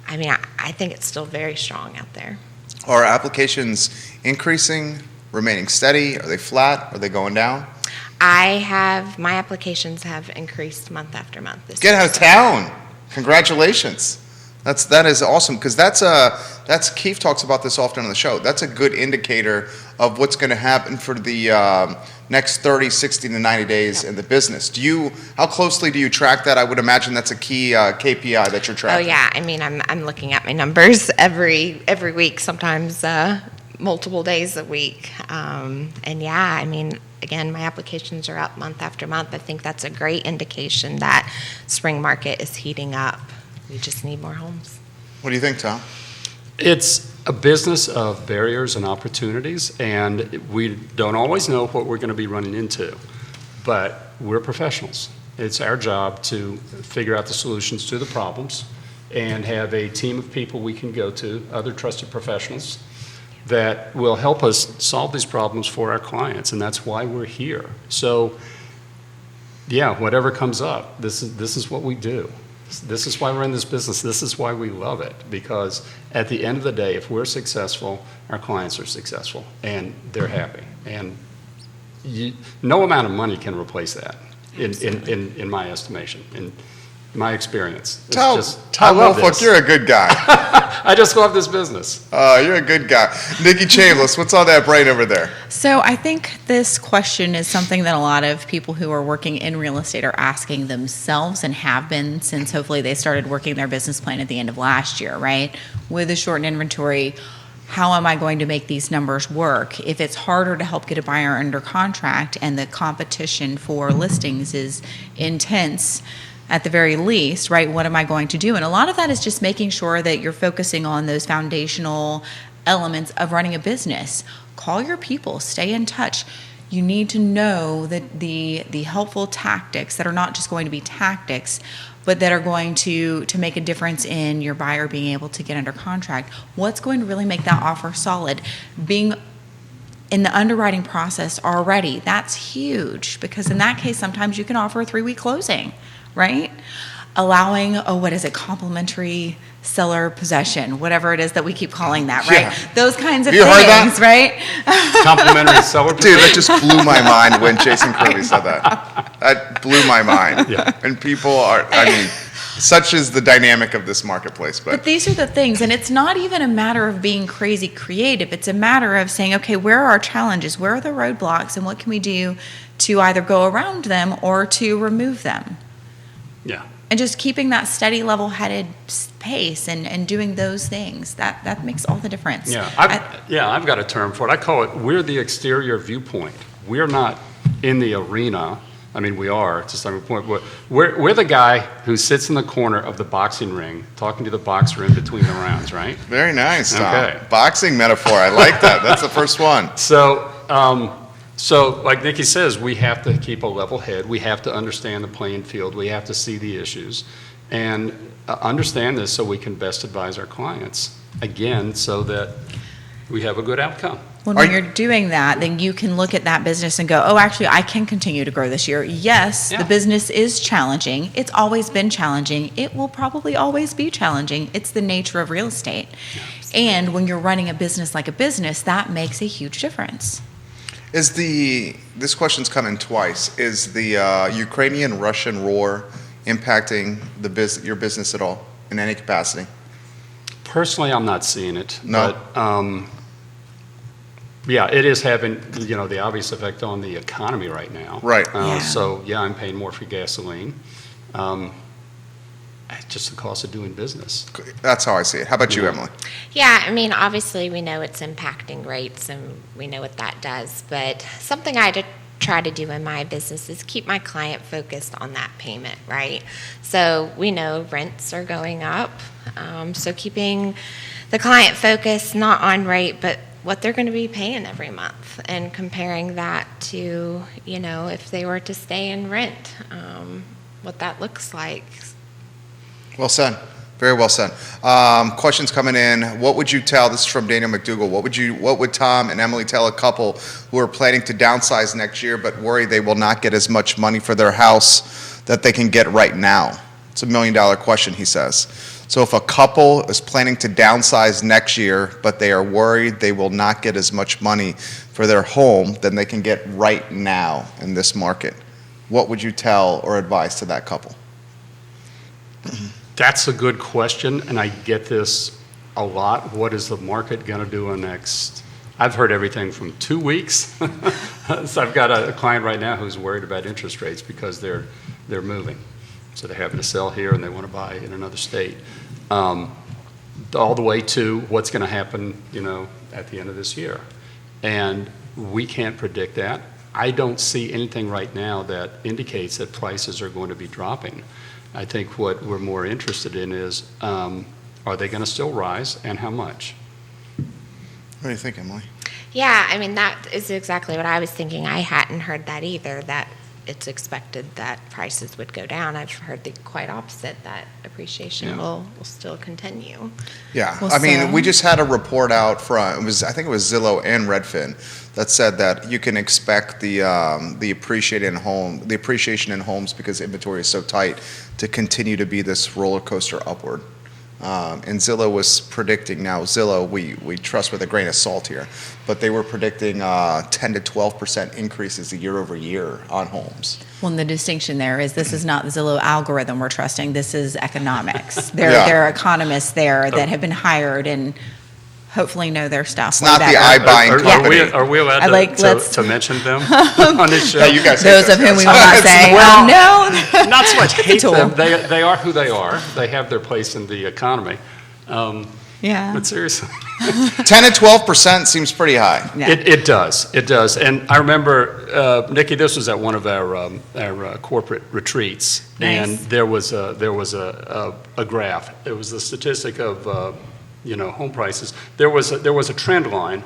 I mean, I think it's still very strong out there.
Are applications increasing, remaining steady? Are they flat? Are they going down?
My applications have increased month after month this
Get
year.
out of town. Congratulations. That is awesome, because that's Keith talks about this often on the show. That's a good indicator of what's going to happen for the next 30, 60 to 90 days in the business. How closely do you track that? I would imagine that's a key KPI that you're
Oh
tracking.
yeah, I mean, I'm looking at my numbers every week, sometimes multiple days a week. And yeah, I mean, again, my applications are up month after month. I think that's a great indication that spring market is heating up. We just need more homes.
What do you think, Tom?
It's a business of barriers and opportunities, and we don't always know what we're going to be running into, but we're professionals. It's our job to figure out the solutions to the problems and have a team of people we can go to, other trusted professionals, that will help us solve these problems for our clients, and that's why we're here. So, yeah, whatever comes up, this is what we do. This is why we're in this business. This is why we love it, because at the end of the day, if we're successful, our clients are successful, and they're happy. And no amount of money can replace that, in my estimation, in my experience. It's
Tom Woolfolk, you're a good guy.
I just love this business.
You're a good guy. Nikki Chambless, what's all that brain over there?
So I think this question is something that a lot of people who are working in real estate are asking themselves and have been since hopefully they started working their business plan at the end of last year, right? With a shortened inventory, how am I going to make these numbers work? If it's harder to help get a buyer under contract and the competition for listings is intense, at the very least, right, what am I going to do? And a lot of that is just making sure that you're focusing on those foundational elements of running a business. Call your people, stay in touch. You need to know that the helpful tactics that are not just going to be tactics, but that are going to make a difference in your buyer being able to get under contract. What's going to really make that offer solid? Being in the underwriting process already, that's huge, because in that case, sometimes you can offer a 3-week closing, right? Allowing, complimentary seller possession, whatever it is that we keep calling that, right?
Yeah.
Those kinds of
Have you heard that?
things, right?
Complimentary seller.
Dude, that just blew my mind when Jason Curley said that. That blew my mind.
Yeah.
And people such is the dynamic of this marketplace.
But these are the things, and it's not even a matter of being crazy creative. It's a matter of saying, okay, where are our challenges? Where are the roadblocks? And what can we do to either go around them or to remove them?
Yeah.
And just keeping that steady, level-headed pace and doing those things, that makes all the difference.
Yeah, I've got a term for it. I call it, we're the exterior viewpoint. We're not in the arena. I mean, we are to some point. We're the guy who sits in the corner of the boxing ring talking to the boxer in between the rounds, right?
Very nice, Tom.
Okay.
Boxing metaphor. I like that. That's the first one.
So, like Nikki says, we have to keep a level head. We have to understand the playing field. We have to see the issues and understand this so we can best advise our clients, again, so that we have a good outcome.
When you're doing that, then you can look at that business and go, oh, actually, I can continue to grow this year. Yes,
Yeah.
The business is challenging. It's always been challenging. It will probably always be challenging. It's the nature of real estate. And when you're running a business like a business, that makes a huge difference.
This question's come in twice. Is the Ukrainian-Russian war impacting your business at all in any capacity?
Personally, I'm not seeing it.
No.
But, yeah, it is having, the obvious effect on the economy right now.
Right.
Yeah.
So, yeah, I'm paying more for gasoline. Just the cost of doing business.
That's how I see it. How about you, Emily?
Yeah, I mean, obviously we know it's impacting rates and we know what that does, but something I try to do in my business is keep my client focused on that payment, right? So we know rents are going up. So keeping the client focused not on rate, but what they're going to be paying every month, and comparing that to, if they were to stay in rent, what that looks like.
Well said. Very well said. Questions coming in. What would you tell, this is from Daniel McDougall, what would Tom and Emily tell a couple who are planning to downsize next year but worry they will not get as much money for their house that they can get right now? It's $1 million question, he says. So if a couple is planning to downsize next year, but they are worried they will not get as much money for their home than they can get right now in this market, what would you tell or advise to that couple?
That's a good question, and I get this a lot. What is the market going to do in next? I've heard everything from 2 weeks. So I've got a client right now who's worried about interest rates because they're moving. So they're having to sell here and they want to buy in another state. All the way to what's going to happen, at the end of this year. And we can't predict that. I don't see anything right now that indicates that prices are going to be dropping. I think what we're more interested in is, are they going to still rise, and how much?
What do you think, Emily?
Yeah, that is exactly what I was thinking. I hadn't heard that either, that it's expected that prices would go down. I've heard the quite opposite, that appreciation will still continue.
Yeah,
Well,
we just had a report out from, I think it was Zillow and Redfin, that said that you can expect the appreciation in homes, because inventory is so tight, to continue to be this roller coaster upward. And Zillow was predicting, now Zillow we trust with a grain of salt here, but they were predicting 10 to 12% increases year over year on homes.
Well, and the distinction there is this is not the Zillow algorithm we're trusting. This is economics. There are economists there that have been hired and hopefully know their stuff.
It's not the iBuying company.
Are we allowed to mention them on this show?
Yeah, you guys hate
those of whom we will not say.
Well,
no.
Not so much hate
tool.
them. They are who they are. They have their place in the economy.
Yeah.
But seriously.
10 to 12% seems pretty high.
Yeah.
It does. And I remember, Nikki, this was at one of our corporate retreats,
Nice.
and there was a graph. It was the statistic of home prices. There was a trend line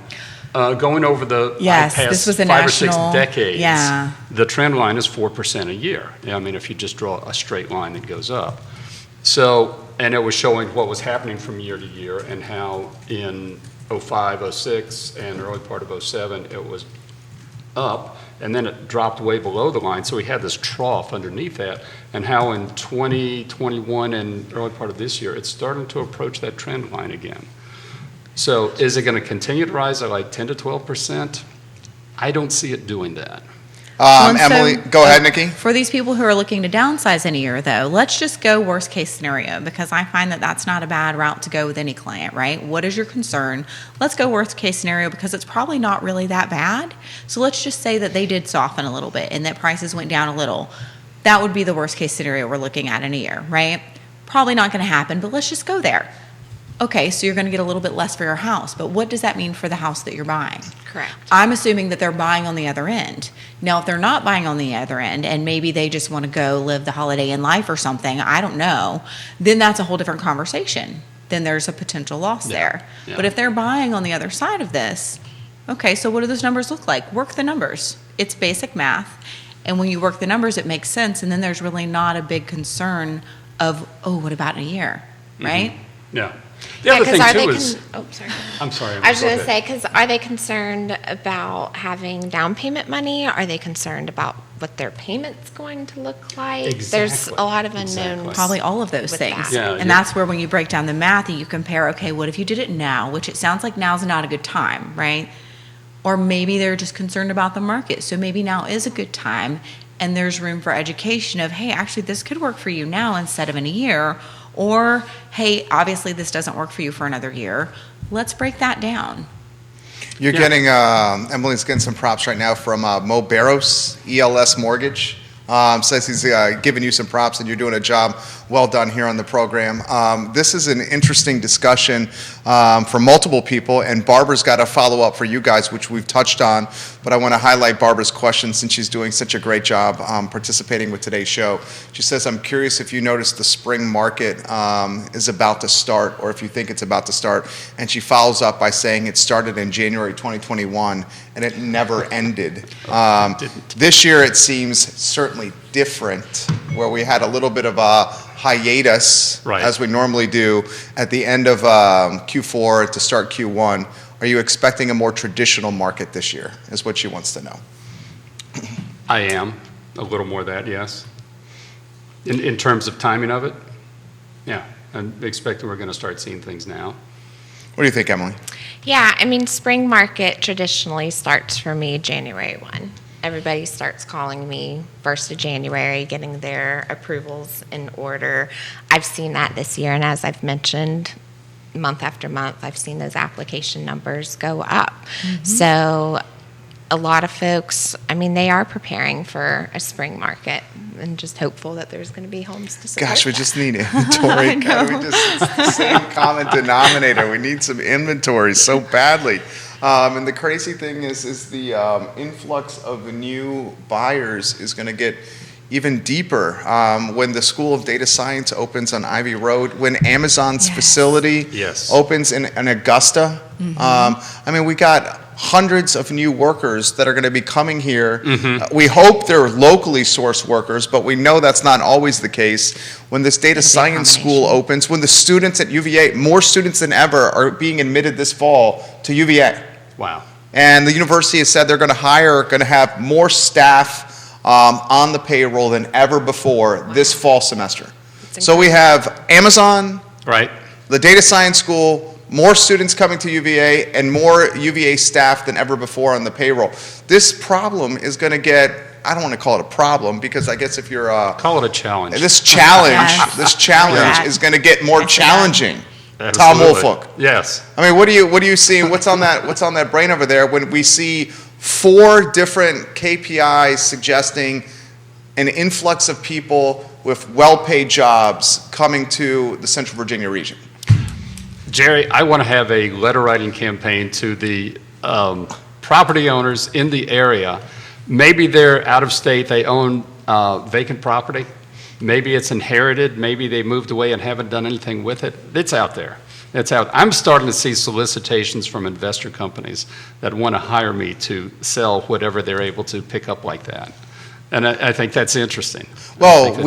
going over the
Yes,
past
this was a
5 or 6
national-
decades.
yeah.
The trend line is 4% a year. If you just draw a straight line that goes up. So, and it was showing what was happening from year to year, and how in 05, 06, and the early part of 07, it was up, and then it dropped way below the line. So we had this trough underneath that, and how in 2021 and early part of this year, it's starting to approach that trend line again. So is it going to continue to rise at like 10 to 12%? I don't see it doing that.
Well, and
Emily,
so,
go ahead, Nikki.
For these people who are looking to downsize in a year, though, let's just go worst case scenario, because I find that that's not a bad route to go with any client, right? What is your concern? Let's go worst case scenario, because it's probably not really that bad. So let's just say that they did soften a little bit and that prices went down a little. That would be the worst case scenario we're looking at in a year, right? Probably not going to happen, but let's just go there. Okay, so you're going to get a little bit less for your house, but what does that mean for the house that you're buying?
Correct.
I'm assuming that they're buying on the other end. Now, if they're not buying on the other end, and maybe they just want to go live the Holiday Inn life or something, I don't know, then that's a whole different conversation. Then there's a potential loss there.
Yeah.
But if they're buying on the other side of this, okay, so what do those numbers look like? Work the numbers. It's basic math. And when you work the numbers, it makes sense. And then there's really not a big concern of, oh, what about in a year, right?
Yeah. The other thing too is,
sorry.
I'm sorry.
I was
go
going to
ahead.
say, because are they concerned about having down payment money? Are they concerned about what their payment's going to look like? There's
Exactly.
a lot of unknowns.
Exactly.
Probably all of those
With
things.
that.
Yeah,
and
yeah.
that's where when you break down the math and you compare, okay, what if you did it now, which it sounds like now's not a good time, right? Or maybe they're just concerned about the market. So maybe now is a good time and there's room for education of, hey, actually this could work for you now instead of in a year. Or, hey, obviously this doesn't work for you for another year. Let's break that down.
You're
Yeah.
getting, Emily's getting some props right now from Mo Barros, ELS Mortgage. Says he's giving you some props and you're doing a job well done here on the program. This is an interesting discussion for multiple people, and Barbara's got a follow-up for you guys, which we've touched on, but I want to highlight Barbara's question since she's doing such a great job participating with today's show. She says, I'm curious if you noticed the spring market is about to start, or if you think it's about to start, and she follows up by saying it started in January 2021, and it never ended. This year it seems certainly different, where we had a little bit of a hiatus,
Right.
as we normally do, at the end of Q4 to start Q1. Are you expecting a more traditional market this year, is what she wants to know.
I am, a little more of that, yes. In terms of timing of it, yeah, I'm expecting we're going to start seeing things now.
What do you think, Emily?
Yeah, I mean, spring market traditionally starts for me January 1. Everybody starts calling me 1st of January, getting their approvals in order. I've seen that this year, and as I've mentioned, month after month, I've seen those application numbers go up. So a lot of folks, I mean, they are preparing for a spring market and just hopeful that there's going to be homes to support
Gosh, we
that.
just need inventory. God, it's the same common denominator. We need some inventory so badly. And the crazy thing is the influx of new buyers is going to get even deeper when the School of Data Science opens on Ivy Road, when Amazon's facility
Yes.
opens in Augusta. I mean, we got hundreds of new workers that are going to be coming here. We hope they're locally sourced workers, but we know that's not always the case. When this data science school opens, when the students at UVA, more students than ever, are being admitted this fall to UVA.
Wow.
And the university has said they're going to have more staff on the payroll than ever before this fall semester. So we have Amazon,
Right.
the data science school, more students coming to UVA, and more UVA staff than ever before on the payroll. This problem is going to get, I don't want to call it a problem, because I guess if you're
Call it a challenge.
this challenge
Yes.
is going to get more challenging. Tom
Absolutely.
Woolfolk.
Yes.
I mean, what do you see? What's on that brain over there when we see 4 different KPIs suggesting an influx of people with well-paid jobs coming to the Central Virginia region?
Jerry, I want to have a letter writing campaign to the property owners in the area. Maybe they're out of state, they own vacant property. Maybe it's inherited, maybe they moved away and haven't done anything with it. It's out there. It's out. I'm starting to see solicitations from investor companies that want to hire me to sell whatever they're able to pick up like that. And I think that's interesting.
Well, I'm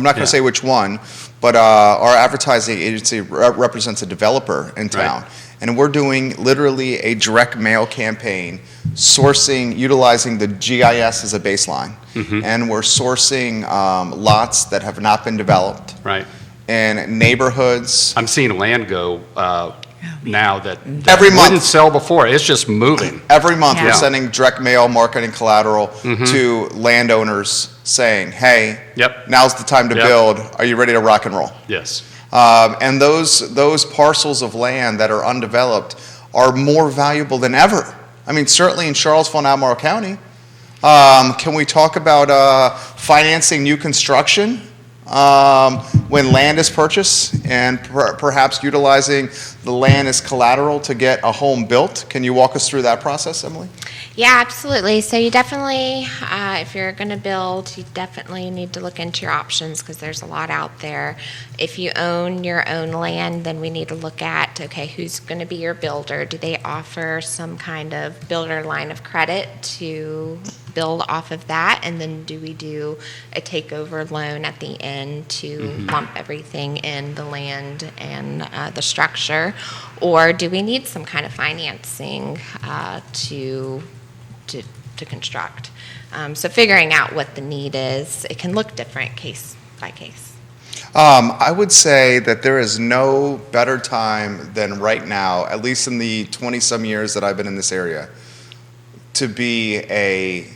not going to say which one, but our advertising agency represents a developer in town.
Right.
And we're doing literally a direct mail campaign, utilizing the GIS as a baseline. And we're sourcing lots that have not been developed
Right.
in neighborhoods.
I'm seeing land go now that
Every month.
wouldn't sell before. It's just moving.
Every month, we're
Yeah.
sending direct mail marketing collateral to landowners saying, hey,
Yep.
now's the time to
Yep.
build. Are you ready to rock and roll?
Yes.
And those parcels of land that are undeveloped are more valuable than ever. I mean, certainly in Charlottesville and Albemarle County. Can we talk about financing new construction when land is purchased and perhaps utilizing the land as collateral to get a home built? Can you walk us through that process, Emily?
Yeah, absolutely. So you definitely, if you're going to build, you definitely need to look into your options because there's a lot out there. If you own your own land, then we need to look at, okay, who's going to be your builder? Do they offer some kind of builder line of credit to build off of that? And then do we do a takeover loan at the end to lump everything in the land and the structure? Or do we need some kind of financing to construct? So figuring out what the need is, it can look different case by case.
I would say that there is no better time than right now, at least in the 20-some years that I've been in this area, to be a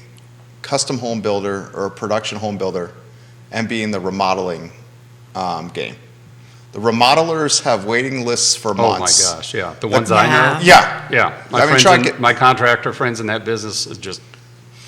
custom home builder or a production home builder and be in the remodeling game. The remodelers have waiting lists for months.
Oh, my gosh, yeah. The ones I know.
Yeah.
Yeah.
I mean,
My contractor friends in that business is just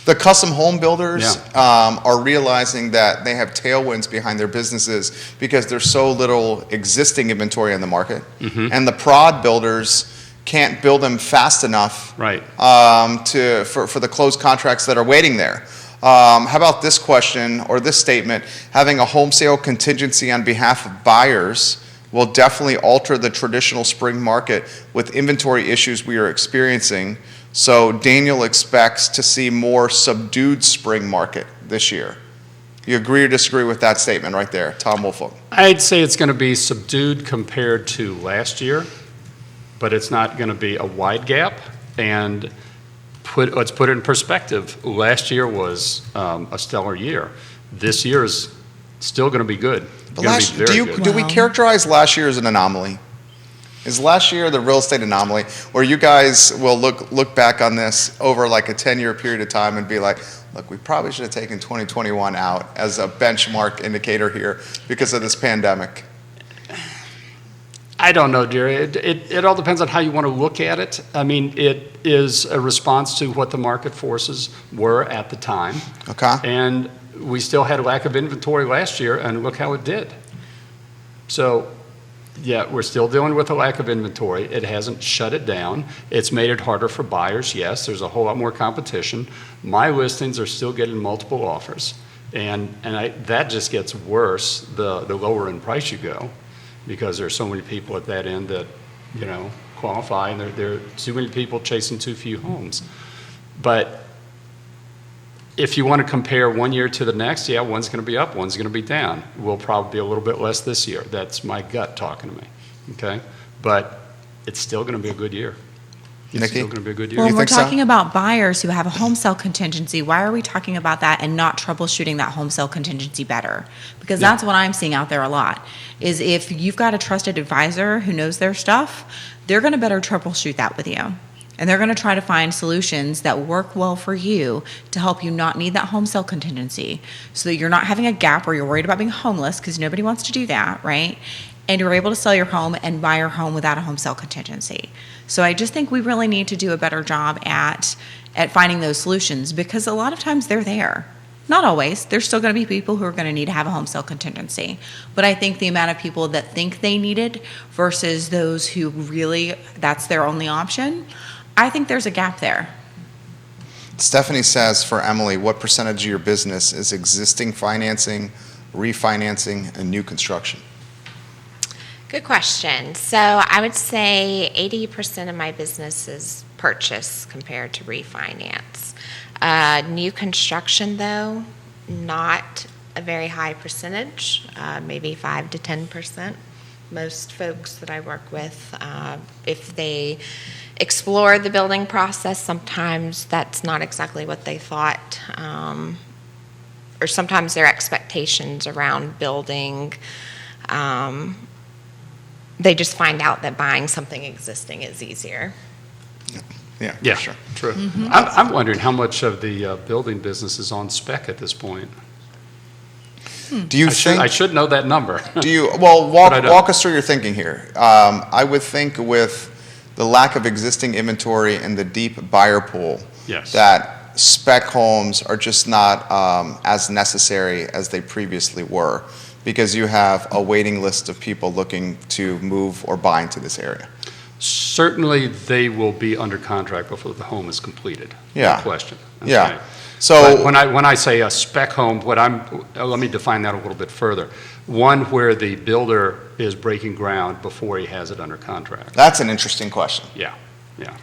The custom home builders
Yeah.
are realizing that they have tailwinds behind their businesses because there's so little existing inventory on the market. And the prod builders can't build them fast enough
Right.
for the closed contracts that are waiting there. How about this question or this statement? Having a home sale contingency on behalf of buyers will definitely alter the traditional spring market with inventory issues we are experiencing. So Daniel expects to see more subdued spring market this year. You agree or disagree with that statement right there, Tom Woolfolk?
I'd say it's going to be subdued compared to last year, but it's not going to be a wide gap. And let's put it in perspective. Last year was a stellar year. This year is still going to be good.
But
Gonna be very good.
do we
Wow.
characterize last year as an anomaly? Is last year the real estate anomaly, where you guys will look back on this over like a 10-year period of time and be like, look, we probably should have taken 2021 out as a benchmark indicator here because of this pandemic?
I don't know, Jerry. It all depends on how you want to look at it. I mean, it is a response to what the market forces were at the time.
Okay.
And we still had a lack of inventory last year, and look how it did. So, yeah, we're still dealing with a lack of inventory. It hasn't shut it down. It's made it harder for buyers. Yes, there's a whole lot more competition. My listings are still getting multiple offers. And that just gets worse the lower in price you go, because there's so many people at that end that, qualify, and there are too many people chasing too few homes. But if you want to compare one year to the next, yeah, one's going to be up, one's going to be down. We'll probably be a little bit less this year. That's my gut talking to me, okay? But it's still going to be a good year. It's
Nikki?
still going to be a good year.
Well,
You
when we're
think so?
talking about buyers who have a home sale contingency, why are we talking about that and not troubleshooting that home sale contingency better? Because that's what I'm seeing out there a lot, is if you've got a trusted advisor who knows their stuff, they're going to better troubleshoot that with you. And they're going to try to find solutions that work well for you to help you not need that home sale contingency, so that you're not having a gap where you're worried about being homeless, because nobody wants to do that, right? And you're able to sell your home and buy your home without a home sale contingency. So I just think we really need to do a better job at finding those solutions, because a lot of times they're there. Not always. There's still going to be people who are going to need to have a home sale contingency. But I think the amount of people that think they need it versus those who really, that's their only option, I think there's a gap there.
Stephanie says, for Emily, what percentage of your business is existing financing, refinancing, and new construction?
Good question. So I would say 80% of my business is purchase compared to refinance. New construction, though, not a very high percentage, maybe 5 to 10%. Most folks that I work with, if they explore the building process, sometimes that's not exactly what they thought, or sometimes their expectations around building, they just find out that buying something existing is easier.
Yeah,
Yeah,
for sure.
true. I'm wondering how much of the building business is on spec at this point.
Do you
I
think?
should know that number.
Do you
But I don't.
walk us through your thinking here? I would think with the lack of existing inventory and the deep buyer pool,
Yes.
that spec homes are just not as necessary as they previously were, because you have a waiting list of people looking to move or buy into this area.
Certainly, they will be under contract before the home is completed.
Yeah.
No question.
Yeah.
Okay.
So
But when I say a spec home, let me define that a little bit further. One where the builder is breaking ground before he has it under contract.
that's an interesting question.
Yeah.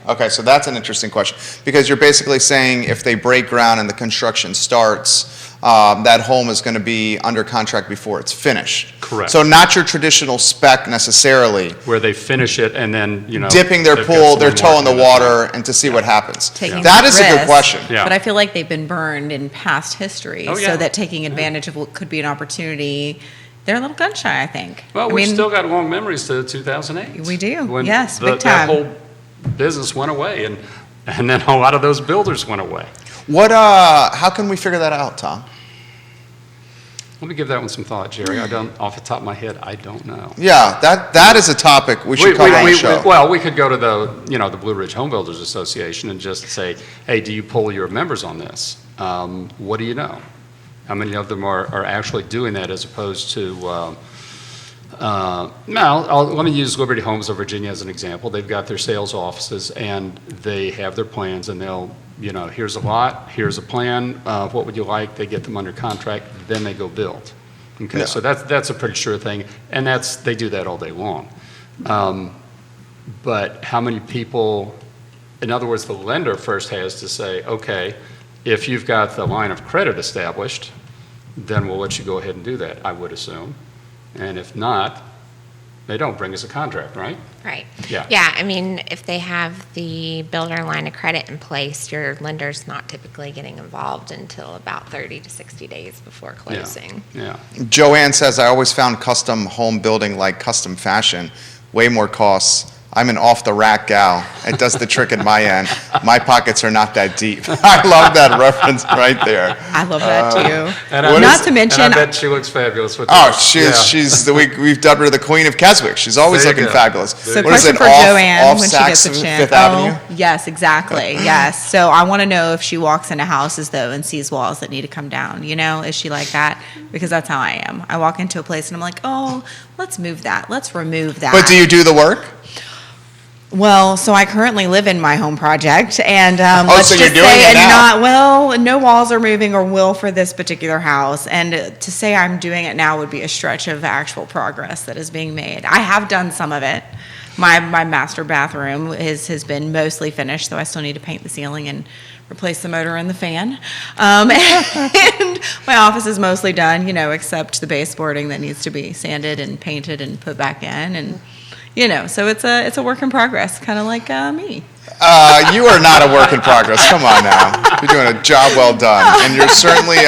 Okay, so that's an interesting question, because you're basically saying if they break ground and the construction starts, that home is going to be under contract before it's finished.
Correct.
So not your traditional spec necessarily,
Where they finish it and then,
dipping their
they've got
pool,
some
their
more
toe in the
marketing.
water, and to see what happens.
Taking
That
that
is a good
risk.
question.
Yeah.
But I feel like they've been burned in past history,
Oh, yeah.
so that taking advantage of what could be an opportunity, they're a little gun shy, I think.
Well,
I
we've
mean,
still got long memories to 2008.
We do.
When
Yes,
the-
big time.
That whole business went away, and then a lot of those builders went away.
How can we figure that out, Tom?
Let me give that one some thought, Jerry. I don't, off the top of my head, I don't know.
Yeah, that is a topic we should cover on the show.
Well, we could go to the Blue Ridge Home Builders Association and just say, hey, do you poll your members on this? What do you know? How many of them are actually doing that as opposed to, let me use Liberty Homes of Virginia as an example. They've got their sales offices and they have their plans and they'll, here's a lot, here's a plan, what would you like? They get them under contract, then they go build. Okay,
Yeah.
so that's a pretty sure thing, and they do that all day long. But how many people, in other words, the lender first has to say, okay, if you've got the line of credit established, then we'll let you go ahead and do that, I would assume. And if not, they don't bring us a contract, right?
Right.
Yeah.
Yeah, I mean, if they have the builder line of credit in place, your lender's not typically getting involved until about 30 to 60 days before closing.
Yeah.
Joanne says, I always found custom home building like custom fashion, way more costs. I'm an off-the-rack gal. It does the trick at my end. My pockets are not that deep. I love that reference right there.
I love that too.
And
Not to mention,
and I bet she looks fabulous with
Oh,
that.
we've dubbed her the Queen of Keswick. She's always
There you
looking
go.
fabulous.
so
What is
question
it,
for Joanne
off
when she gets a
Saks
chance.
Fifth Avenue?
Yes, exactly. Yes. So I want to know if she walks into houses though and sees walls that need to come down. Is she like that? Because that's how I am. I walk into a place and I'm like, oh, let's move that. Let's remove that.
But do you do the work?
Well, so I currently live in my home project, and
so you're doing it now.
no walls are moving or will for this particular house. And to say I'm doing it now would be a stretch of actual progress that is being made. I have done some of it. My master bathroom has been mostly finished, though I still need to paint the ceiling and replace the motor and the fan. And my office is mostly done, except the baseboarding that needs to be sanded and painted and put back in, and. So it's a work in progress, kind of like me.
You are not a work in progress. Come on now. You're doing a job well done. And you're certainly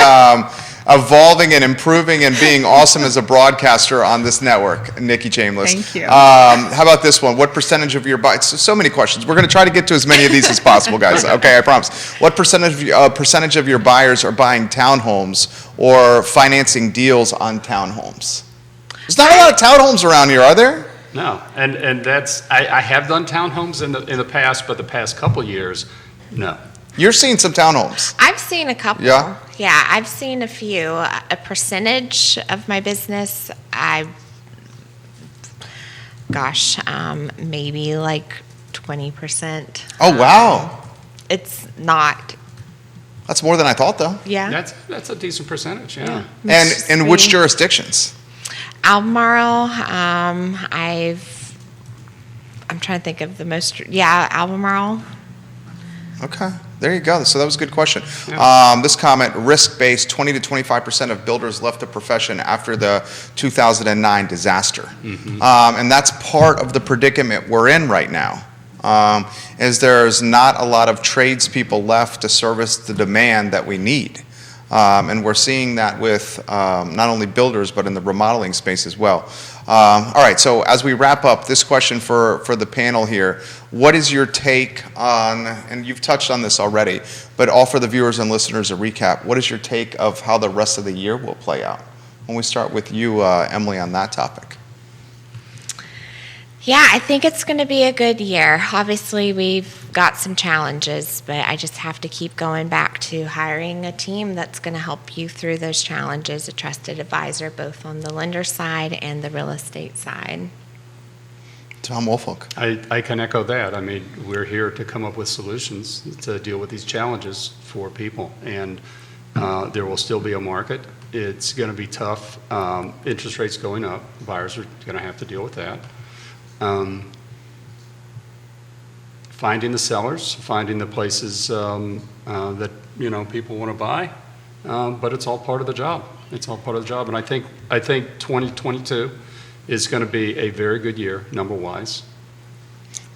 evolving and improving and being awesome as a broadcaster on this network, Nikki Chambless.
Thank you.
How about this one? What percentage of your buyers? So many questions. We're going to try to get to as many of these as possible, guys. Okay, I promise. What percentage of your buyers are buying townhomes or financing deals on townhomes? There's not a lot of townhomes around here, are there?
No, and that's, I have done townhomes in the past, but the past couple years, no.
You're seeing some townhomes.
I've seen a couple.
Yeah?
Yeah, I've seen a few. A percentage of my business, maybe like 20%.
Oh, wow.
It's not,
That's more than I thought, though.
yeah.
That's a decent percentage, yeah.
And in which
Three.
jurisdictions?
Albemarle, I'm trying to think of the most, Albemarle.
Okay, there you go. So that was a good question. This comment, risk-based, 20 to 25% of builders left the profession after the 2009 disaster. And that's part of the predicament we're in right now, is there's not a lot of tradespeople left to service the demand that we need. And we're seeing that with not only builders, but in the remodeling space as well. All right, so as we wrap up, this question for the panel here, what is your take on, and you've touched on this already, but all for the viewers and listeners, a recap, what is your take of how the rest of the year will play out? When we start with you, Emily, on that topic.
Yeah, I think it's going to be a good year. Obviously, we've got some challenges, but I just have to keep going back to hiring a team that's going to help you through those challenges, a trusted advisor, both on the lender side and the real estate side.
Tom Woolfolk.
I can echo that. I mean, we're here to come up with solutions to deal with these challenges for people, and there will still be a market. It's going to be tough. Interest rates going up. Buyers are going to have to deal with that. Finding the sellers, finding the places that people want to buy, but it's all part of the job. It's all part of the job, and I think 2022 is going to be a very good year, number-wise.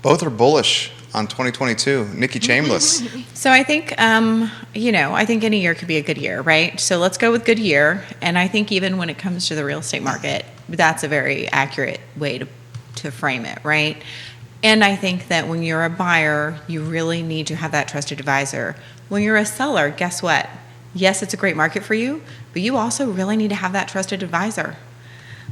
Both are bullish on 2022. Nikki Chambless.
So I think, I think any year could be a good year, right? So let's go with good year. And I think even when it comes to the real estate market, that's a very accurate way to frame it, right? And I think that when you're a buyer, you really need to have that trusted advisor. When you're a seller, guess what? yes, it's a great market for you, but you also really need to have that trusted advisor.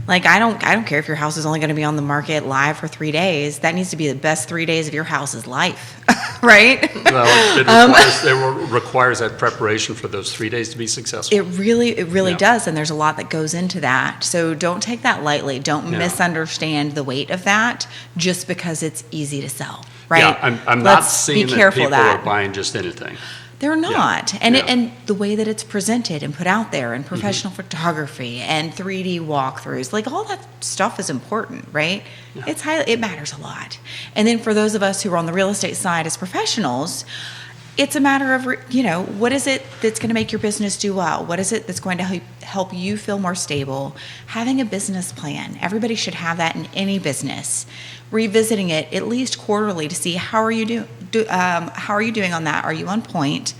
Like, I don't care if your house is only going to be on the market live for 3 days. That needs to be the best 3 days of your house's life, right?
Well, it requires that preparation for those 3 days to be successful.
It really
Yeah.
does, and there's a lot that goes into that. So don't take that lightly. Don't
Yeah.
misunderstand the weight of that just because it's easy to sell, right?
Yeah, I'm not
Let's
seeing
be
that
careful
people
of
are
that.
buying just anything.
They're not. And
Yeah.
and the way that it's presented and put out there and professional photography and 3D walkthroughs, like all that stuff is important, right?
Yeah.
It matters a lot. And then for those of us who are on the real estate side as professionals, it's a matter of, what is it that's going to make your business do well? What is it that's going to help you feel more stable? Having a business plan. Everybody should have that in any business. Revisiting it at least quarterly to see how are you doing on that? Are you on point?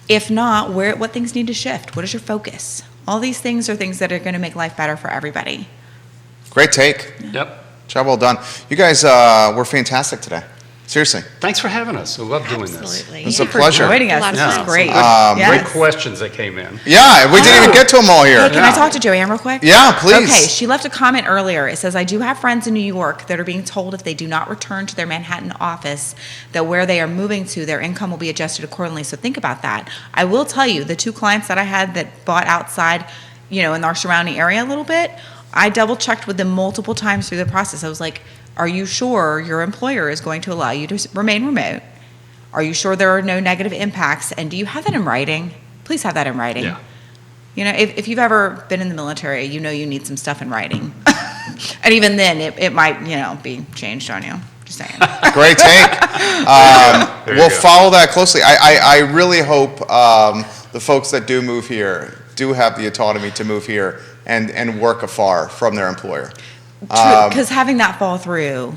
If not, what things need to shift? What is your focus? All these things are things that are going to make life better for everybody.
Great take.
Yep.
Job well done. You guys were fantastic today. Seriously.
Thanks for having us. I love doing this.
Absolutely.
It's
Thank
a
you
pleasure.
for joining us.
A lot
This
of
was
fun.
great.
Great
Yes.
questions that came in.
Yeah, we didn't even get to them all here.
Hey, can I talk to Joanne real quick?
Yeah, please.
Okay, she left a comment earlier. It says, I do have friends in New York that are being told if they do not return to their Manhattan office, that where they are moving to, their income will be adjusted accordingly. So think about that. I will tell you, the 2 clients that I had that bought outside, in our surrounding area a little bit, I double checked with them multiple times through the process. I was like, are you sure your employer is going to allow you to remain remote? Are you sure there are no negative impacts? And do you have that in writing? Please have that in writing.
Yeah.
If you've ever been in the military, you need some stuff in writing. And even then, it might, be changed on you. Just saying.
Great take.
There you
We'll
go.
follow that closely. I really hope the folks that do move here do have the autonomy to move here and work afar from their employer.
Because having that fall through,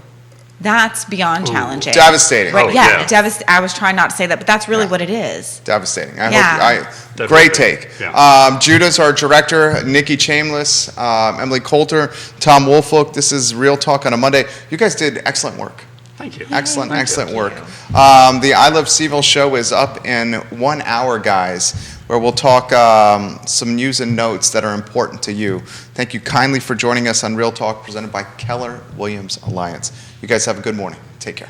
that's beyond challenging.
Devastating.
Right?
Oh,
Yeah.
yeah.
I was trying not to say that, but that's really
Yeah.
what it is.
Devastating.
Yeah.
Great take.
Yeah.
Judah's our director, Nikki Chambless, Emily Coulter, Tom Woolfolk. This is Real Talk on a Monday. You guys did excellent work.
Thank you.
Excellent,
Thank you.
excellent work. The I Love CVille show is up in 1 hour, guys, where we'll talk some news and notes that are important to you. Thank you kindly for joining us on Real Talk, presented by Keller Williams Alliance. You guys have a good morning. Take care.